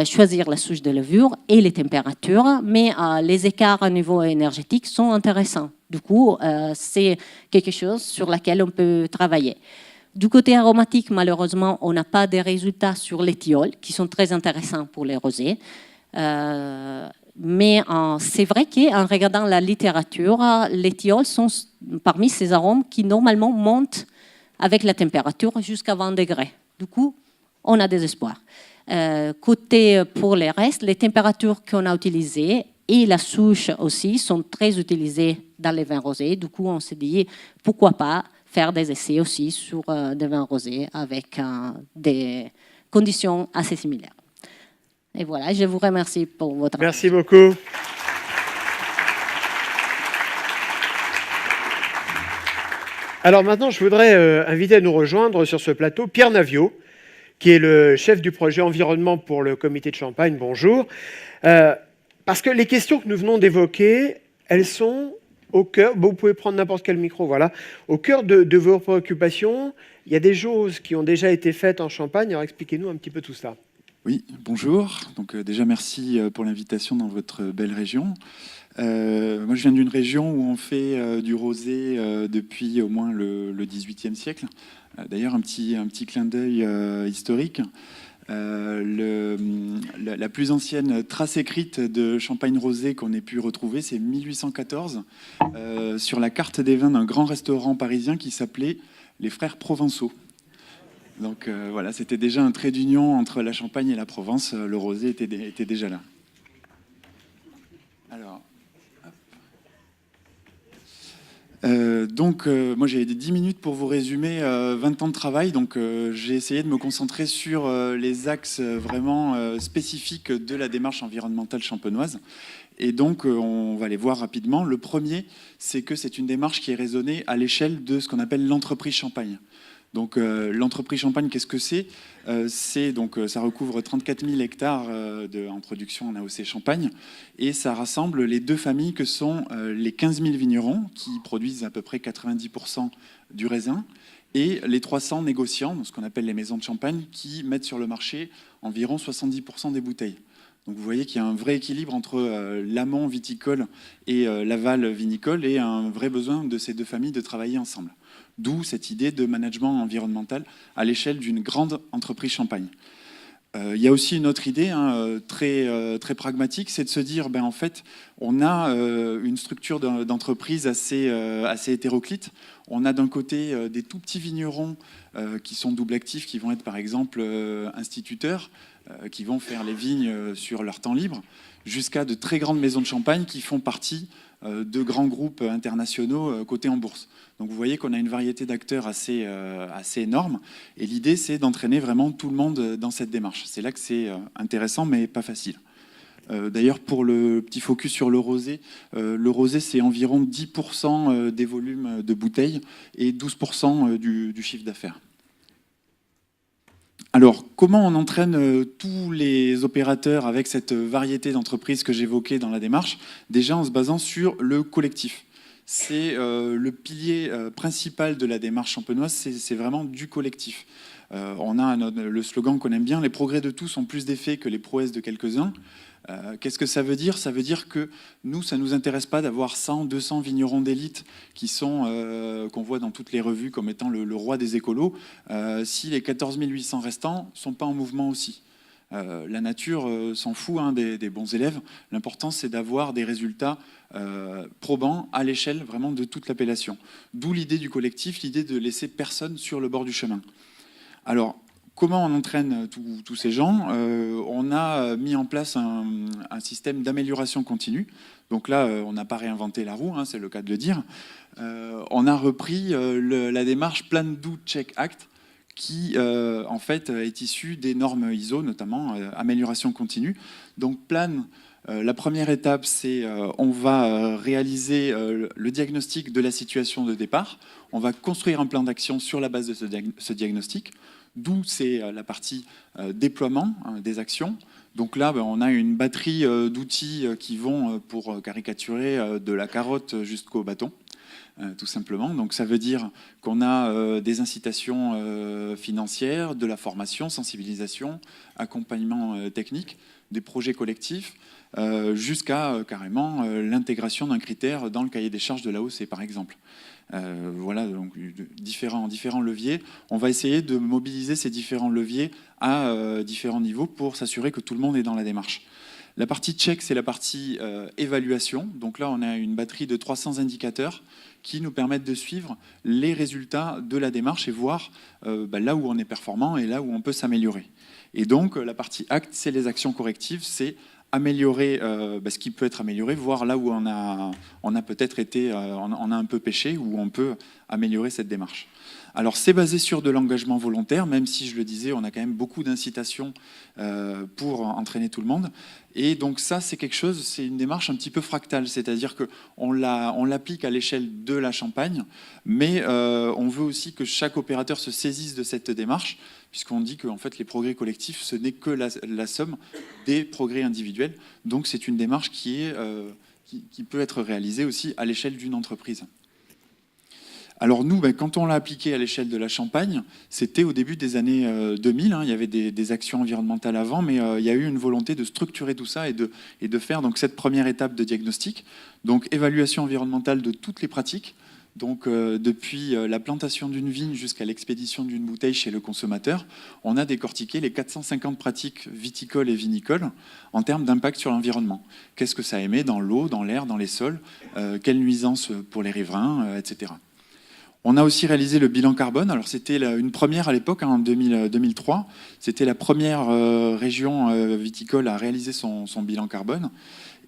choisir la souche de levure et les températures, mais les écarts au niveau énergétique sont intéressants. Du coup, c'est quelque chose sur lequel on peut travailler. Du côté aromatique, malheureusement, on n'a pas de résultats sur les thiols, qui sont très intéressants pour les rosés. Mais c'est vrai qu'en regardant la littérature, les thiols sont parmi ces arômes qui normalement montent avec la température jusqu'à 20 degrés. Du coup, on a des espoirs. Côté pour les restes, les températures qu'on a utilisées et la souche aussi sont très utilisées dans les vins rosés. Du coup, on s'est dit, pourquoi pas faire des essais aussi sur des vins rosés avec des conditions assez similaires. Et voilà, je vous remercie pour votre attention. Merci beaucoup. Alors maintenant, je voudrais inviter à nous rejoindre sur ce plateau Pierre Naviot, qui est le chef du projet environnement pour le comité de Champagne. Bonjour. Parce que les questions que nous venons d'évoquer, elles sont au cœur, vous pouvez prendre n'importe quel micro, voilà, au cœur de vos préoccupations. Il y a des choses qui ont déjà été faites en Champagne. Alors expliquez-nous un petit peu tout ça. Oui, bonjour. Donc déjà merci pour l'invitation dans votre belle région. Moi je viens d'une région où on fait du rosé depuis au moins le XVIIIe siècle. D'ailleurs un petit clin d'œil historique. La plus ancienne trace écrite de champagne rosé qu'on ait pu retrouver, c'est 1814, sur la carte des vins d'un grand restaurant parisien qui s'appelait les Frères Provençaux. Donc voilà, c'était déjà un trait d'union entre la Champagne et la Provence. Le rosé était déjà là. Alors, moi j'ai 10 minutes pour vous résumer 20 ans de travail. Donc j'ai essayé de me concentrer sur les axes vraiment spécifiques de la démarche environnementale champenoise. Et donc on va les voir rapidement. Le premier, c'est que c'est une démarche qui est raisonnée à l'échelle de ce qu'on appelle l'entreprise Champagne. Donc l'entreprise Champagne, qu'est-ce que c'est? Ça recouvre 34 000 hectares en production en AOC Champagne, et ça rassemble les deux familles que sont les 15 000 vignerons qui produisent à peu près 90% du raisin, et les 300 négociants, donc ce qu'on appelle les maisons de champagne, qui mettent sur le marché environ 70% des bouteilles. Donc vous voyez qu'il y a un vrai équilibre entre l'amont viticole et l'aval vinicole, et un vrai besoin de ces deux familles de travailler ensemble. D'où cette idée de management environnemental à l'échelle d'une grande entreprise Champagne. Il y a aussi une autre idée très pragmatique, c'est de se dire, en fait, on a une structure d'entreprise assez hétéroclite. On a d'un côté des tout petits vignerons qui sont double actifs, qui vont être par exemple instituteurs, qui vont faire les vignes sur leur temps libre. jusqu'à de très grandes maisons de champagne qui font partie de grands groupes internationaux cotés en bourse. Donc vous voyez qu'on a une variété d'acteurs assez énorme, et l'idée c'est d'entraîner vraiment tout le monde dans cette démarche. C'est là que c'est intéressant mais pas facile. D'ailleurs, pour le petit focus sur le rosé c'est environ 10% des volumes de bouteilles et 12% du chiffre d'affaires. Alors, comment on entraîne tous les opérateurs avec cette variété d'entreprises que j'évoquais dans la démarche? Déjà en se basant sur le collectif. C'est le pilier principal de la démarche champenoise, c'est vraiment du collectif. On a le slogan qu'on aime bien, les progrès de tous ont plus d'effet que les prouesses de quelques-uns. Qu'est-ce que ça veut dire? Ça veut dire que nous, ça ne nous intéresse pas d'avoir 100, 200 vignerons d'élite qu'on voit dans toutes les revues comme étant le roi des écolos, si les 14 800 restants ne sont pas en mouvement aussi. La nature s'en fout des bons élèves. L'important, c'est d'avoir des résultats probants à l'échelle vraiment de toute l'appellation. D'où l'idée du collectif, l'idée de laisser personne sur le bord du chemin. Alors, comment on entraîne tous ces gens? On a mis en place un système d'amélioration continue. Donc là, on n'a pas réinventé la roue, c'est le cas de le dire. On a repris la démarche Plan Do Check Act, qui en fait est issue des normes ISO, notamment amélioration continue. Donc Plan, la première étape, c'est on va réaliser le diagnostic de la situation de départ. On va construire un plan d'action sur la base de ce diagnostic. D'où c'est la partie déploiement des actions. Donc là, on a une batterie d'outils qui vont, pour caricaturer, de la carotte jusqu'au bâton, tout simplement. Donc ça veut dire qu'on a des incitations financières, de la formation, sensibilisation, accompagnement technique, des projets collectifs, jusqu'à carrément l'intégration d'un critère dans le cahier des charges de l'AOC, par exemple. Voilà, donc différents leviers. On va essayer de mobiliser ces différents leviers à différents niveaux pour s'assurer que tout le monde est dans la démarche. La partie check, c'est la partie évaluation. Donc là, on a une batterie de 300 indicateurs qui nous permettent de suivre les résultats de la démarche et voir là où on est performant et là où on peut s'améliorer. Et donc, la partie acte, c'est les actions correctives, c'est améliorer ce qui peut être amélioré, voir là où on a peut-être été, on a un peu péché, où on peut améliorer cette démarche. Alors c'est basé sur de l'engagement volontaire, même si je le disais, on a quand même beaucoup d'incitations pour entraîner tout le monde. Et donc ça, c'est quelque chose, c'est une démarche un petit peu fractale, c'est-à-dire qu'on l'applique à l'échelle de la Champagne, mais on veut aussi que chaque opérateur se saisisse de cette démarche, puisqu'on dit que en fait, les progrès collectifs, ce n'est que la somme des progrès individuels. Donc c'est une démarche qui peut être réalisée aussi à l'échelle d'une entreprise. Alors nous, quand on l'a appliqué à l'échelle de la Champagne, c'était au début des années 2000. Il y avait des actions environnementales avant, mais il y a eu une volonté de structurer tout ça et de faire donc cette première étape de diagnostic. Donc évaluation environnementale de toutes les pratiques. Donc depuis la plantation d'une vigne jusqu'à l'expédition d'une bouteille chez le consommateur, on a décortiqué les 450 pratiques viticoles et vinicoles en termes d'impact sur l'environnement. Qu'est-ce que ça émet dans l'eau, dans l'air, dans les sols, quelles nuisances pour les riverains, etc. On a aussi réalisé le bilan carbone. Alors c'était une première à l'époque, en 2003. C'était la première région viticole à réaliser son bilan carbone.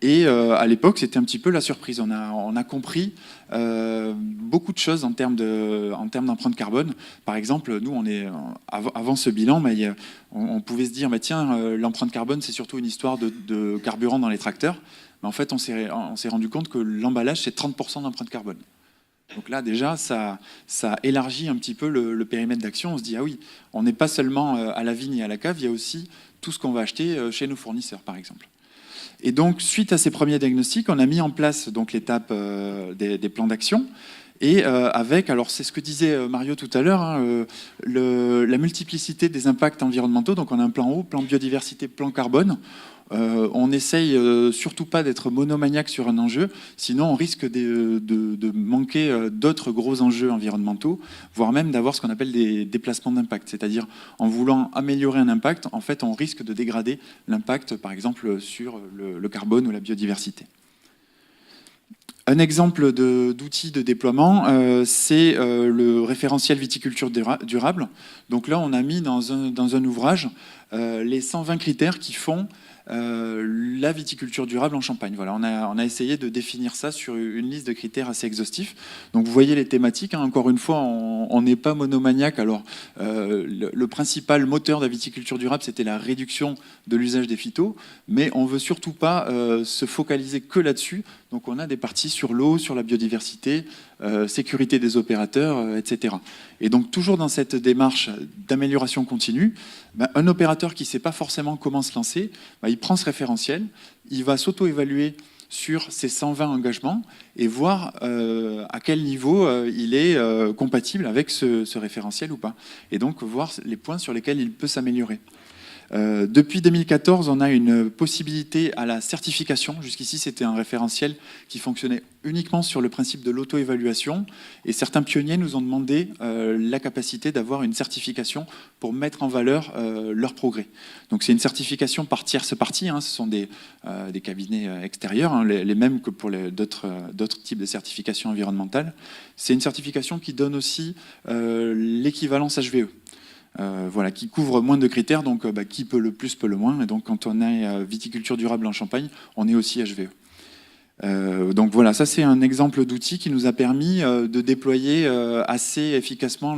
Et à l'époque, c'était un petit peu la surprise. On a compris beaucoup de choses en termes d'empreinte carbone. Par exemple, nous, avant ce bilan, on pouvait se dire, tiens, l'empreinte carbone, c'est surtout une histoire de carburant dans les tracteurs. Mais en fait, on s'est rendu compte que l'emballage, c'est 30% d'empreinte carbone. Donc là, déjà, ça élargit un petit peu le périmètre d'action. On se dit, ah oui, on n'est pas seulement à la vigne et à la cave, il y a aussi tout ce qu'on va acheter chez nos fournisseurs, par exemple. Et donc, suite à ces premiers diagnostics, on a mis en place donc l'étape des plans d'action. Et alors c'est ce que disait Mario tout à l'heure, la multiplicité des impacts environnementaux. Donc on a un plan eau, plan biodiversité, plan carbone. On essaye surtout pas d'être monomaniaque sur un enjeu, sinon on risque de manquer d'autres gros enjeux environnementaux, voire même d'avoir ce qu'on appelle des déplacements d'impact. C'est-à-dire, en voulant améliorer un impact, en fait, on risque de dégrader l'impact, par exemple, sur le carbone ou la biodiversité. Un exemple d'outil de déploiement, c'est le référentiel viticulture durable. Donc là, on a mis dans un ouvrage les 120 critères qui font la viticulture durable en Champagne. Voilà, on a essayé de définir ça sur une liste de critères assez exhaustifs. Donc vous voyez les thématiques, hein. Encore une fois, on n'est pas monomaniaque. Alors le principal moteur de la viticulture durable, c'était la réduction de l'usage des phytos, mais on veut surtout pas se focaliser que là-dessus. Donc on a des parties sur l'eau, sur la biodiversité, sécurité des opérateurs, etc. Et donc toujours dans cette démarche d'amélioration continue, un opérateur qui ne sait pas forcément comment se lancer, il prend ce référentiel, il va s'auto-évaluer sur ses 120 engagements et voir à quel niveau il est compatible avec ce référentiel ou pas. Et donc voir les points sur lesquels il peut s'améliorer. Depuis 2014, on a une possibilité à la certification. Jusqu'ici, c'était un référentiel qui fonctionnait uniquement sur le principe de l'auto-évaluation. Et certains pionniers nous ont demandé la capacité d'avoir une certification pour mettre en valeur leur progrès. Donc c'est une certification par tierce partie. Hein. Ce sont des cabinets extérieurs, hein, les mêmes que pour d'autres types de certifications environnementales. C'est une certification qui donne aussi l'équivalence HVE. Voilà, qui couvre moins de critères, donc qui peut le plus peut le moins. Et donc quand on est viticulture durable en Champagne, on est aussi HVE. Donc voilà, ça c'est un exemple d'outil qui nous a permis de déployer assez efficacement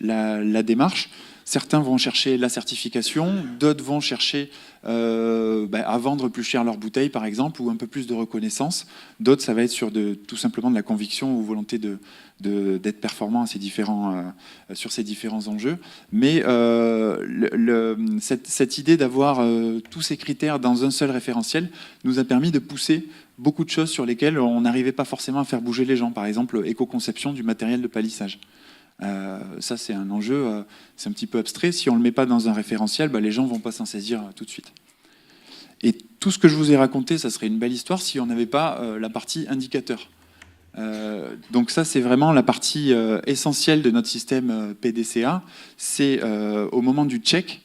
la démarche. Certains vont chercher la certification, d'autres vont chercher à vendre plus cher leurs bouteilles, par exemple, ou un peu plus de reconnaissance. D'autres, ça va être sur tout simplement de la conviction ou volonté d'être performant sur ces différents enjeux. Mais cette idée d'avoir tous ces critères dans un seul référentiel nous a permis de pousser beaucoup de choses sur lesquelles on n'arrivait pas forcément à faire bouger les gens. Par exemple, éco-conception du matériel de palissage. Ça, c'est un enjeu, c'est un petit peu abstrait. Si on ne le met pas dans un référentiel, les gens ne vont pas s'en saisir tout de suite. Et tout ce que je vous ai raconté, ça serait une belle histoire si on n'avait pas la partie indicateur. Donc ça, c'est vraiment la partie essentielle de notre système PDCA. C'est au moment du check,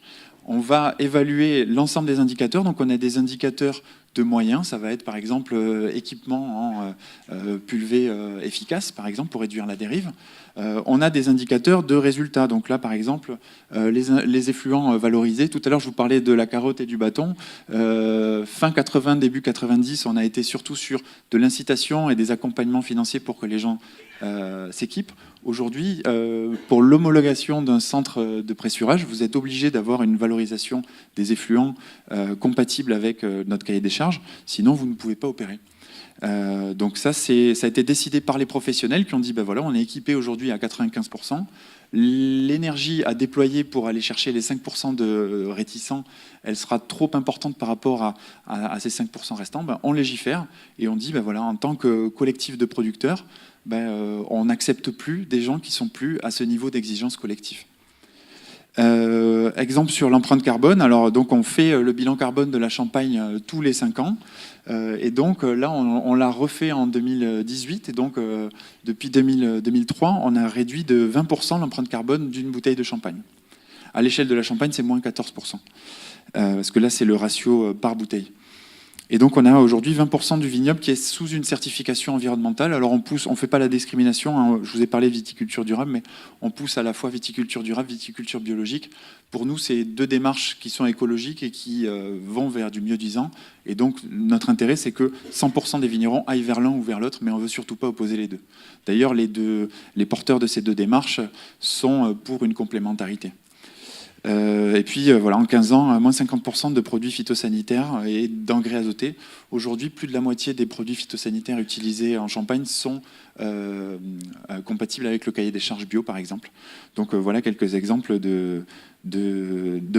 on va évaluer l'ensemble des indicateurs. Donc on a des indicateurs de moyens, ça va être par exemple équipement en pulvée efficace, par exemple, pour réduire la dérive. On a des indicateurs de résultats. Donc là, par exemple, les effluents valorisés. Tout à l'heure, je vous parlais de la carotte et du bâton. Fin 80, début 90, on a été surtout sur de l'incitation et des accompagnements financiers pour que les gens s'équipent. Aujourd'hui, pour l'homologation d'un centre de pressurage, vous êtes obligé d'avoir une valorisation des effluents compatible avec notre cahier des charges. Sinon, vous ne pouvez pas opérer. Donc ça a été décidé par les professionnels qui ont dit voilà, on est équipé aujourd'hui à 95%. L'énergie à déployer pour aller chercher les 5% de réticents, elle sera trop importante par rapport à ces 5% restants. On légifère et on dit voilà, en tant que collectif de producteurs, on n'accepte plus des gens qui sont plus à ce niveau d'exigence collective. Exemple sur l'empreinte carbone. Alors donc on fait le bilan carbone de la Champagne tous les 5 ans. Et donc là, on l'a refait en 2018. Et donc depuis 2003, on a réduit de 20% l'empreinte carbone d'une bouteille de champagne. À l'échelle de la Champagne, c'est moins 14%. Parce que là, c'est le ratio par bouteille. Et donc on a aujourd'hui 20% du vignoble qui est sous une certification environnementale. Alors on ne fait pas la discrimination, hein. Je vous ai parlé de viticulture durable, mais on pousse à la fois viticulture durable, viticulture biologique. Pour nous, c'est deux démarches qui sont écologiques et qui vont vers du mieux-disant. Et donc notre intérêt, c'est que 100% des vignerons aillent vers l'un ou vers l'autre, mais on ne veut surtout pas opposer les deux. D'ailleurs, les porteurs de ces deux démarches sont pour une complémentarité. Et puis voilà, en 15 ans, moins 50% de produits phytosanitaires et d'engrais azotés. Aujourd'hui, plus de la moitié des produits phytosanitaires utilisés en Champagne sont compatibles avec le cahier des charges bio, par exemple. Donc voilà quelques exemples de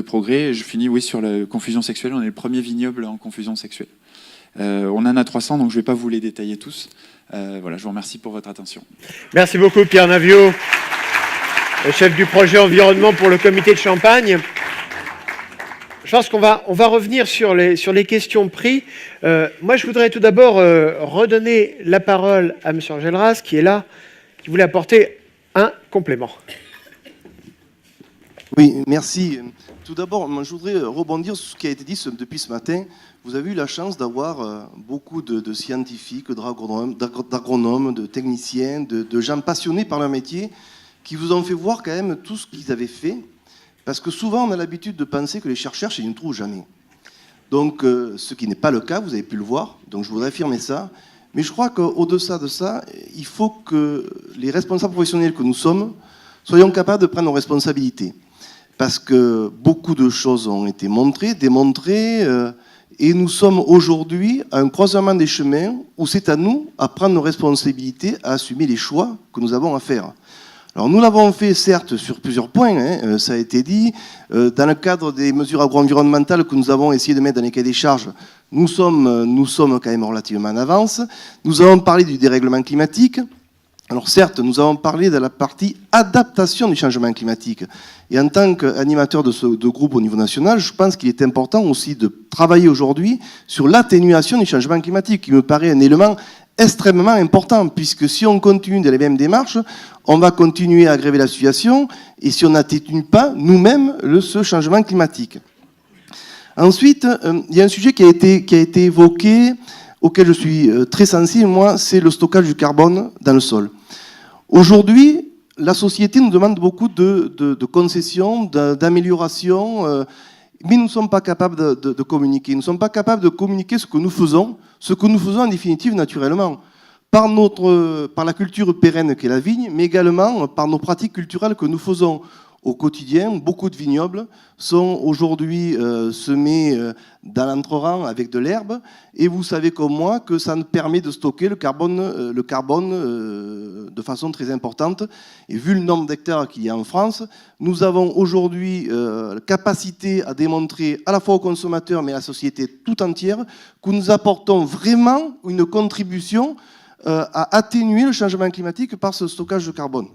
progrès. Je finis sur la confusion sexuelle. On est le premier vignoble en confusion sexuelle. On en a 300, donc je ne vais pas vous les détailler tous. Voilà, je vous remercie pour votre attention. Merci beaucoup, Pierre Naviot, le chef du projet environnement pour le comité de Champagne. Je pense qu'on va revenir sur les questions prix. Moi, je voudrais tout d'abord redonner la parole à M. Engelras, qui est là, qui voulait apporter un complément. Oui, merci. Tout d'abord, moi, je voudrais rebondir sur ce qui a été dit depuis ce matin. Vous avez eu la chance d'avoir beaucoup de scientifiques, d'agronomes, de techniciens, de gens passionnés par leur métier, qui vous ont fait voir quand même tout ce qu'ils avaient fait. Parce que souvent, on a l'habitude de penser que les chercheurs, ils ne trouvent jamais. Donc, ce qui n'est pas le cas, vous avez pu le voir, donc je voudrais affirmer ça. Mais je crois qu'au-delà de ça, il faut que les responsables professionnels que nous sommes soyons capables de prendre nos responsabilités. Parce que beaucoup de choses ont été montrées, démontrées, et nous sommes aujourd'hui à un croisement des chemins où c'est à nous à prendre nos responsabilités, à assumer les choix que nous avons à faire. Alors nous l'avons fait certes sur plusieurs points, hein, ça a été dit, dans le cadre des mesures agro-environnementales que nous avons essayé de mettre dans les cahiers des charges, nous sommes quand même relativement en avance. Nous avons parlé du dérèglement climatique. Alors certes, nous avons parlé de la partie adaptation du changement climatique. Et en tant qu'animateur de groupe au niveau national, je pense qu'il est important aussi de travailler aujourd'hui sur l'atténuation du changement climatique, qui me paraît un élément extrêmement important, puisque si on continue dans les mêmes démarches, on va continuer à aggraver la situation, et si on n'atténue pas nous-mêmes ce changement climatique. Ensuite, il y a un sujet qui a été évoqué, auquel je suis très sensible, moi, c'est le stockage du carbone dans le sol. Aujourd'hui, la société nous demande beaucoup de concessions, d'améliorations, mais nous ne sommes pas capables de communiquer. Nous ne sommes pas capables de communiquer ce que nous faisons en définitive naturellement, par la culture pérenne qu'est la vigne, mais également par nos pratiques culturelles que nous faisons au quotidien. Beaucoup de vignobles sont aujourd'hui semés dans l'entre-rang avec de l'herbe, et vous savez comme moi que ça nous permet de stocker le carbone de façon très importante. Et vu le nombre d'hectares qu'il y a en France, nous avons aujourd'hui la capacité à démontrer à la fois aux consommateurs mais à la société tout entière que nous apportons vraiment une contribution à atténuer le changement climatique par ce stockage de carbone.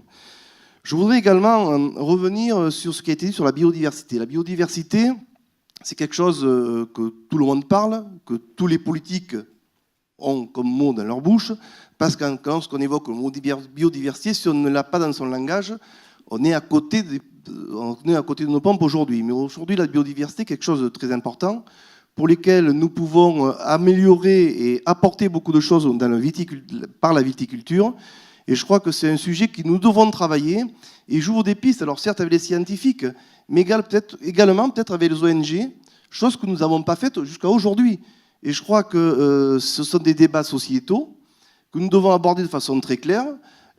Je voudrais également revenir sur ce qui a été dit sur la biodiversité. La biodiversité, c'est quelque chose que tout le monde parle, que tous les politiques ont comme mot dans leur bouche, parce que lorsqu'on évoque le mot biodiversité, si on ne l'a pas dans son langage, on est à côté de nos pompes aujourd'hui. Mais aujourd'hui, la biodiversité est quelque chose de très important, pour lesquels nous pouvons améliorer et apporter beaucoup de choses par la viticulture. Et je crois que c'est un sujet que nous devons travailler. Et j'ouvre des pistes, alors certes avec les scientifiques, mais également peut-être avec les ONG, chose que nous n'avons pas faite jusqu'à aujourd'hui. Et je crois que ce sont des débats sociétaux que nous devons aborder de façon très claire,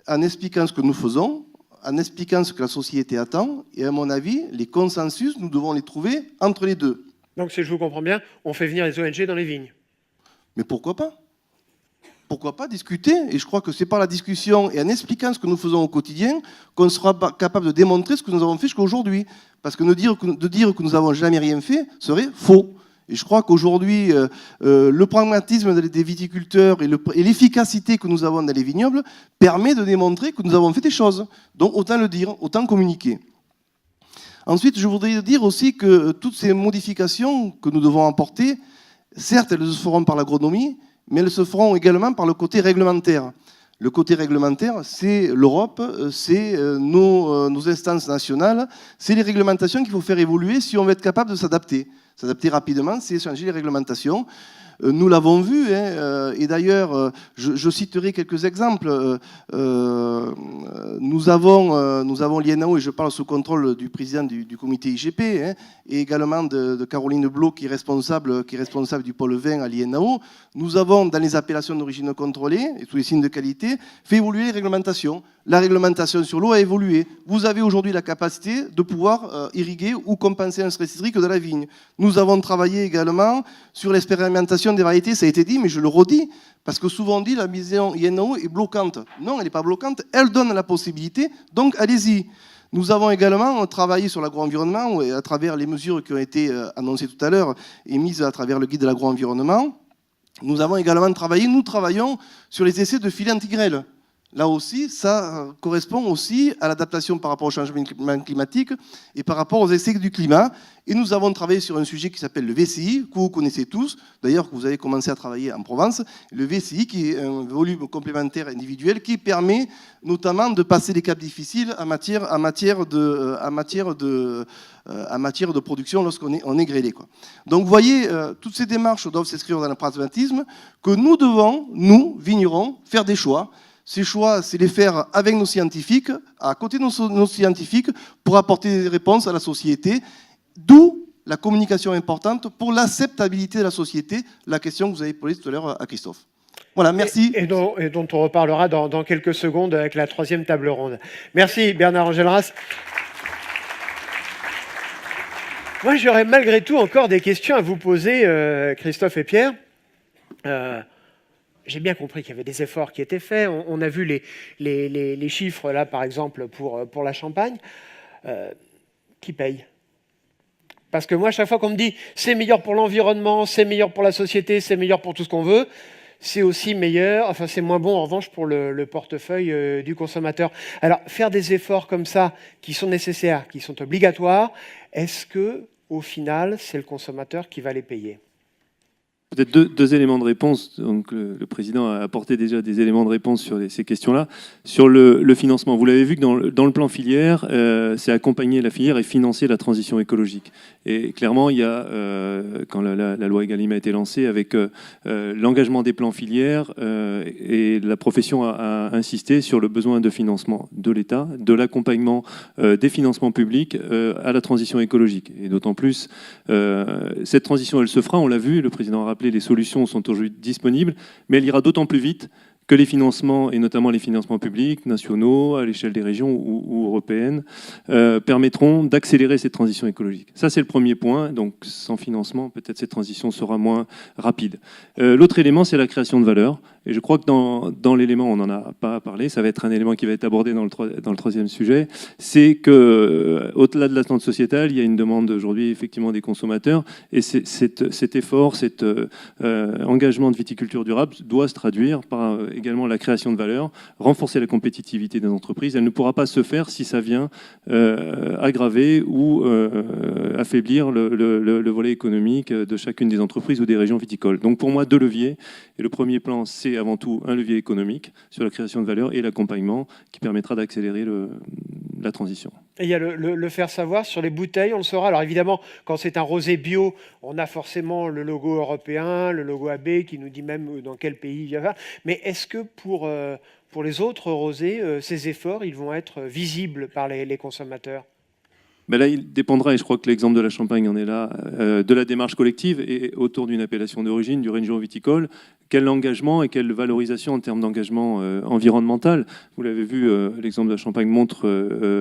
en expliquant ce que nous faisons, en expliquant ce que la société attend. Et à mon avis, les consensus, nous devons les trouver entre les deux. Donc si je vous comprends bien, on fait venir les ONG dans les vignes. Mais pourquoi pas ? Pourquoi pas discuter? Et je crois que c'est par la discussion et en expliquant ce que nous faisons au quotidien qu'on sera capable de démontrer ce que nous avons fait jusqu'à aujourd'hui. Parce que de dire que nous n'avons jamais rien fait serait faux. Et je crois qu'aujourd'hui, le pragmatisme des viticulteurs et l'efficacité que nous avons dans les vignobles permet de démontrer que nous avons fait des choses. Donc autant le dire, autant communiquer. Ensuite, je voudrais dire aussi que toutes ces modifications que nous devons apporter, certes, elles se feront par l'agronomie, mais elles se feront également par le côté réglementaire. Le côté réglementaire, c'est l'Europe, c'est nos instances nationales, c'est les réglementations qu'il faut faire évoluer si on veut être capable de s'adapter. S'adapter rapidement, c'est changer les réglementations. Nous l'avons vu, et d'ailleurs, je citerai quelques exemples. Nous avons l'INAO, et je parle sous contrôle du président du comité IGP, et également de Caroline Blot, qui est responsable du pôle vin à l'INAO. Nous avons, dans les appellations d'origine contrôlée, et tous les signes de qualité, fait évoluer les réglementations. La réglementation sur l'eau a évolué. Vous avez aujourd'hui la capacité de pouvoir irriguer ou compenser un stress hydrique de la vigne. Nous avons travaillé également sur l'expérimentation des variétés, ça a été dit, mais je le redis, parce que souvent on dit la vision INAO est bloquante. Non, elle n'est pas bloquante, elle donne la possibilité, donc allez-y. Nous avons également travaillé sur l'agro-environnement à travers les mesures qui ont été annoncées tout à l'heure et mises à travers le guide de l'agro-environnement. Nous avons également nous travaillons sur les essais de filets antigrêle. Là aussi, ça correspond aussi à l'adaptation par rapport au changement climatique et par rapport aux essais du climat. Et nous avons travaillé sur un sujet qui s'appelle le VCI, que vous connaissez tous, d'ailleurs que vous avez commencé à travailler en Provence. Le VCI, qui est un volume complémentaire individuel, qui permet notamment de passer les caps difficiles en matière de production lorsqu'on est grêlé, quoi. Donc vous voyez, toutes ces démarches doivent s'inscrire dans le pragmatisme, que nous devons, nous, vignerons, faire des choix. Ces choix, c'est les faire avec nos scientifiques, à côté de nos scientifiques, pour apporter des réponses à la société. D'où la communication est importante pour l'acceptabilité de la société, la question que vous avez posée tout à l'heure à Christophe. Voilà, merci. Et dont on reparlera dans quelques secondes avec la troisième table ronde. Merci Bernard Engelras. Moi, j'aurais malgré tout encore des questions à vous poser, Christophe et Pierre. J'ai bien compris qu'il y avait des efforts qui étaient faits. On a vu les chiffres, là, par exemple, pour la Champagne. Qui paye? Parce que moi, chaque fois qu'on me dit c'est meilleur pour l'environnement, c'est meilleur pour la société, c'est meilleur pour tout ce qu'on veut, c'est aussi meilleur, enfin c'est moins bon en revanche pour le portefeuille du consommateur. Alors, faire des efforts comme ça, qui sont nécessaires, qui sont obligatoires, est-ce que, au final, c'est le consommateur qui va les payer? Peut-être deux éléments de réponse. Donc, le président a apporté déjà des éléments de réponse sur ces questions-là. Sur le financement, vous l'avez vu que dans le plan filière, c'est accompagner la filière et financer la transition écologique. Et clairement, il y a, quand la loi Egalim a été lancée, avec l'engagement des plans filières, et la profession a insisté sur le besoin de financement de l'État, de l'accompagnement des financements publics à la transition écologique. Et d'autant plus, cette transition, elle se fera, on l'a vu, le président a rappelé, les solutions sont aujourd'hui disponibles, mais elle ira d'autant plus vite que les financements, et notamment les financements publics, nationaux, à l'échelle des régions ou européennes, permettront d'accélérer cette transition écologique. Ça, c'est le premier point. Donc, sans financement, peut-être cette transition sera moins rapide. L'autre élément, c'est la création de valeur. Et je crois que dans l'élément, on n'en a pas parlé, ça va être un élément qui va être abordé dans le troisième sujet, c'est qu'au-delà de l'attente sociétale, il y a une demande aujourd'hui effectivement des consommateurs, et cet effort, cet engagement de viticulture durable doit se traduire par également la création de valeur, renforcer la compétitivité des entreprises. Elle ne pourra pas se faire si ça vient aggraver ou affaiblir le volet économique de chacune des entreprises ou des régions viticoles. Donc pour moi, deux leviers. Et le premier plan, c'est avant tout un levier économique sur la création de valeur et l'accompagnement qui permettra d'accélérer la transition. Et il y a le faire savoir sur les bouteilles, on le saura. Alors évidemment, quand c'est un rosé bio, on a forcément le logo européen, le logo AB qui nous dit même dans quel pays il vient. Mais est-ce que pour les autres rosés, ces efforts, ils vont être visibles par les consommateurs? Ben là, il dépendra, et je crois que l'exemple de la Champagne en est là, de la démarche collective et autour d'une appellation d'origine, du région viticole. Quel engagement et quelle valorisation en termes d'engagement environnemental. Vous l'avez vu, l'exemple de la Champagne montre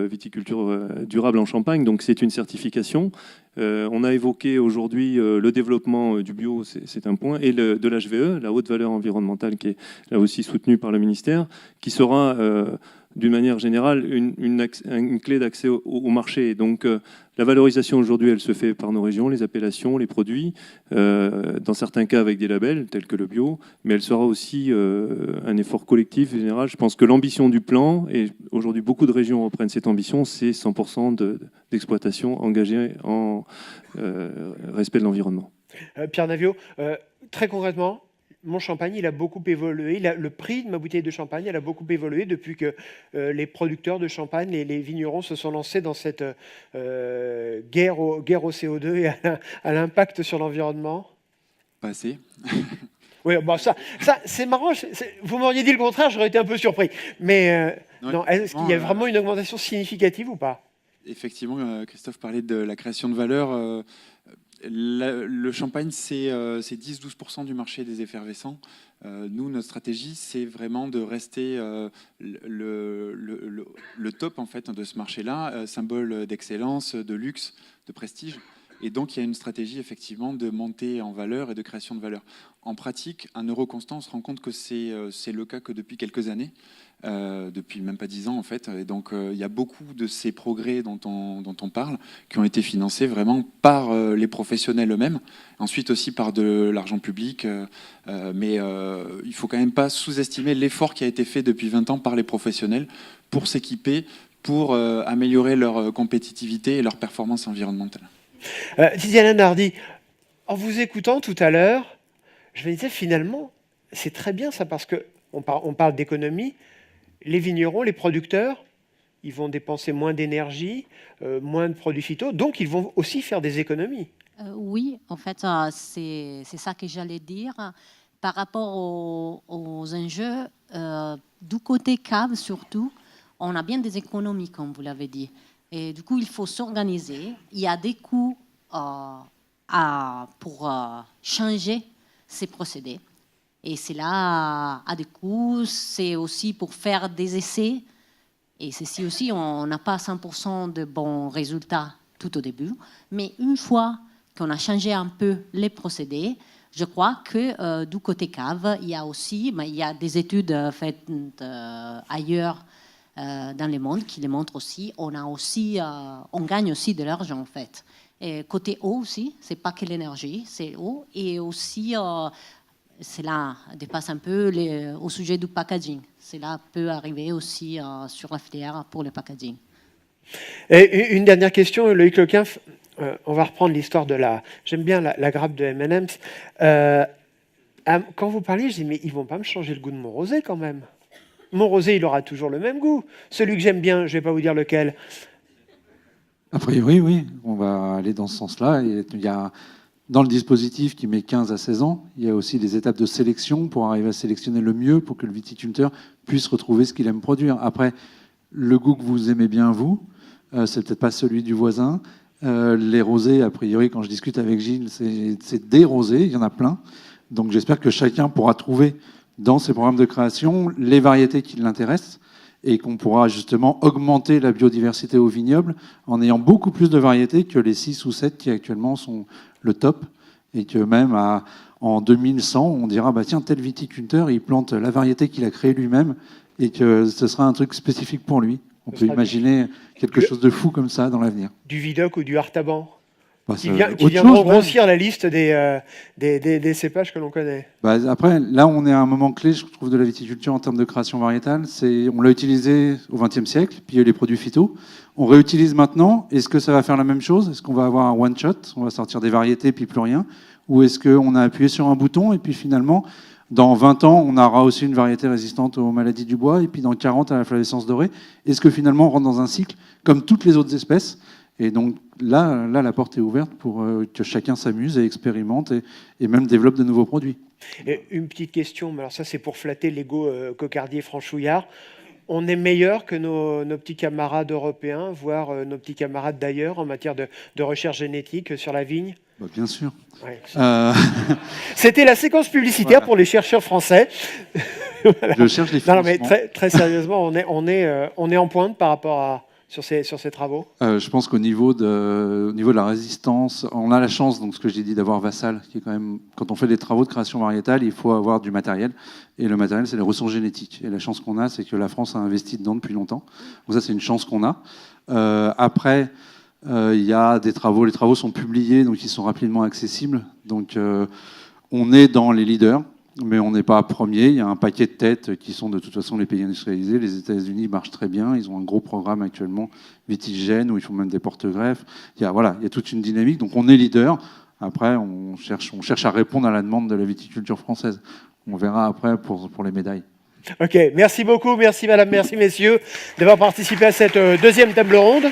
viticulture durable en Champagne, donc c'est une certification. On a évoqué aujourd'hui le développement du bio, c'est un point, et de l'HVE, la haute valeur environnementale, qui est là aussi soutenue par le ministère, qui sera d'une manière générale une clé d'accès au marché. Donc la valorisation aujourd'hui, elle se fait par nos régions, les appellations, les produits, dans certains cas avec des labels tels que le bio, mais elle sera aussi un effort collectif général. Je pense que l'ambition du plan, et aujourd'hui beaucoup de régions reprennent cette ambition, c'est 100% d'exploitation engagée en respect de l'environnement. Pierre Naviot, très concrètement, mon champagne, il a beaucoup évolué. Le prix de ma bouteille de champagne, elle a beaucoup évolué depuis que les producteurs de champagne, les vignerons se sont lancés dans cette guerre au CO2 et à l'impact sur l'environnement. Pas assez. Oui, bon, ça c'est marrant. Vous m'auriez dit le contraire, j'aurais été un peu surpris. Mais non, est-ce qu'il y a vraiment une augmentation significative ou pas? Effectivement, Christophe parlait de la création de valeur. Le champagne, c'est 10-12% du marché des effervescents. Nous, notre stratégie, c'est vraiment de rester le top en fait, de ce marché-là, symbole d'excellence, de luxe, de prestige. Et donc, il y a une stratégie effectivement de montée en valeur et de création de valeur. En pratique, un euro constant, on se rend compte que c'est le cas que depuis quelques années, depuis même pas 10 ans en fait. Et donc, il y a beaucoup de ces progrès dont on parle qui ont été financés vraiment par les professionnels eux-mêmes, ensuite aussi par de l'argent public. Mais il ne faut quand même pas sous-estimer l'effort qui a été fait depuis 20 ans par les professionnels pour s'équiper, pour améliorer leur compétitivité et leur performance environnementale. Tiziana Nardi, en vous écoutant tout à l'heure, je me disais finalement, c'est très bien ça parce qu'on parle d'économie. Les vignerons, les producteurs, ils vont dépenser moins d'énergie, moins de produits phyto, donc ils vont aussi faire des économies. Oui, en fait, c'est ça que j'allais dire. Par rapport aux enjeux, du côté cave surtout, on a bien des économies, comme vous l'avez dit. Et du coup, il faut s'organiser. Il y a des coûts pour changer ces procédés. Et cela a des coûts, c'est aussi pour faire des essais. Et ceci aussi, on n'a pas 100% de bons résultats tout au début. Mais une fois qu'on a changé un peu les procédés, je crois que du côté cave, il y a aussi il y a des études faites ailleurs dans le monde qui les montrent aussi. On gagne aussi de l'argent en fait. Et côté eau aussi, c'est pas que l'énergie, c'est eau. Et aussi, cela dépasse un peu au sujet du packaging. Cela peut arriver aussi sur la filière pour le packaging. Et une dernière question, Loïc Lequin. On va reprendre l'histoire de J'aime bien la grappe de M&M's. Quand vous parliez, je dis, mais ils vont pas me changer le goût de mon rosé quand même. Mon rosé, il aura toujours le même goût. Celui que j'aime bien, je vais pas vous dire lequel. A priori, oui, on va aller dans ce sens-là. Il y a, dans le dispositif qui met 15 à 16 ans, il y a aussi des étapes de sélection pour arriver à sélectionner le mieux pour que le viticulteur puisse retrouver ce qu'il aime produire. Après, le goût que vous aimez bien, vous, c'est peut-être pas celui du voisin. Les rosés, a priori, quand je discute avec Gilles, c'est des rosés, il y en a plein. Donc j'espère que chacun pourra trouver dans ses programmes de création les variétés qui l'intéressent et qu'on pourra justement augmenter la biodiversité au vignoble en ayant beaucoup plus de variétés que les 6 ou 7 qui actuellement sont le top, et que même en 2100, on dira bah tiens, tel viticulteur, il plante la variété qu'il a créée lui-même et que ce sera un truc spécifique pour lui. On peut imaginer quelque chose de fou comme ça dans l'avenir. Du Vidocq ou du Artaban Bah, qui viendront grossir la liste des cépages que l'on connaît. Bah, après, là, on est à un moment clé, je trouve, de la viticulture en termes de création variétale. On l'a utilisé au XXe siècle, puis il y a eu les produits phyto. On réutilise maintenant. Est-ce que ça va faire la même chose? Est-ce qu'on va avoir un one-shot? On va sortir des variétés, puis plus rien? Ou est-ce qu'on a appuyé sur un bouton, et puis finalement, dans 20 ans, on aura aussi une variété résistante aux maladies du bois, et puis dans 40 à la flavescence dorée? Est-ce que finalement, on rentre dans un cycle comme toutes les autres espèces? Et donc là, la porte est ouverte pour que chacun s'amuse et expérimente et même développe de nouveaux produits. Et une petite question, mais alors ça c'est pour flatter l'ego cocardier-franchouillard. On est meilleur que nos petits camarades européens, voire nos petits camarades d'ailleurs en matière de recherche génétique sur la vigne? Bah, bien sûr. Ouais. C'était la séquence publicitaire pour les chercheurs français. Voilà. Je cherche les financements. Non, mais très sérieusement, on est en pointe par rapport sur ces travaux. Je pense qu'au niveau de la résistance, on a la chance, donc ce que j'ai dit, d'avoir Vassal, qui est quand même, quand on fait des travaux de création variétale, il faut avoir du matériel. Et le matériel, c'est les ressources génétiques. Et la chance qu'on a, c'est que la France a investi dedans depuis longtemps. Donc ça, c'est une chance qu'on a. Après, il y a des travaux, les travaux sont publiés, donc ils sont rapidement accessibles. Donc on est dans les leaders, mais on n'est pas premier. Il y a un paquet de têtes qui sont de toute façon les pays industrialisés. Les États-Unis marchent très bien. Ils ont un gros programme actuellement vitigène où ils font même des porte-greffes. Il y a toute une dynamique. Donc on est leader. Après, on cherche à répondre à la demande de la viticulture française. On verra après pour les médailles. Ok, merci beaucoup, merci madame, merci messieurs d'avoir participé à cette deuxième table ronde.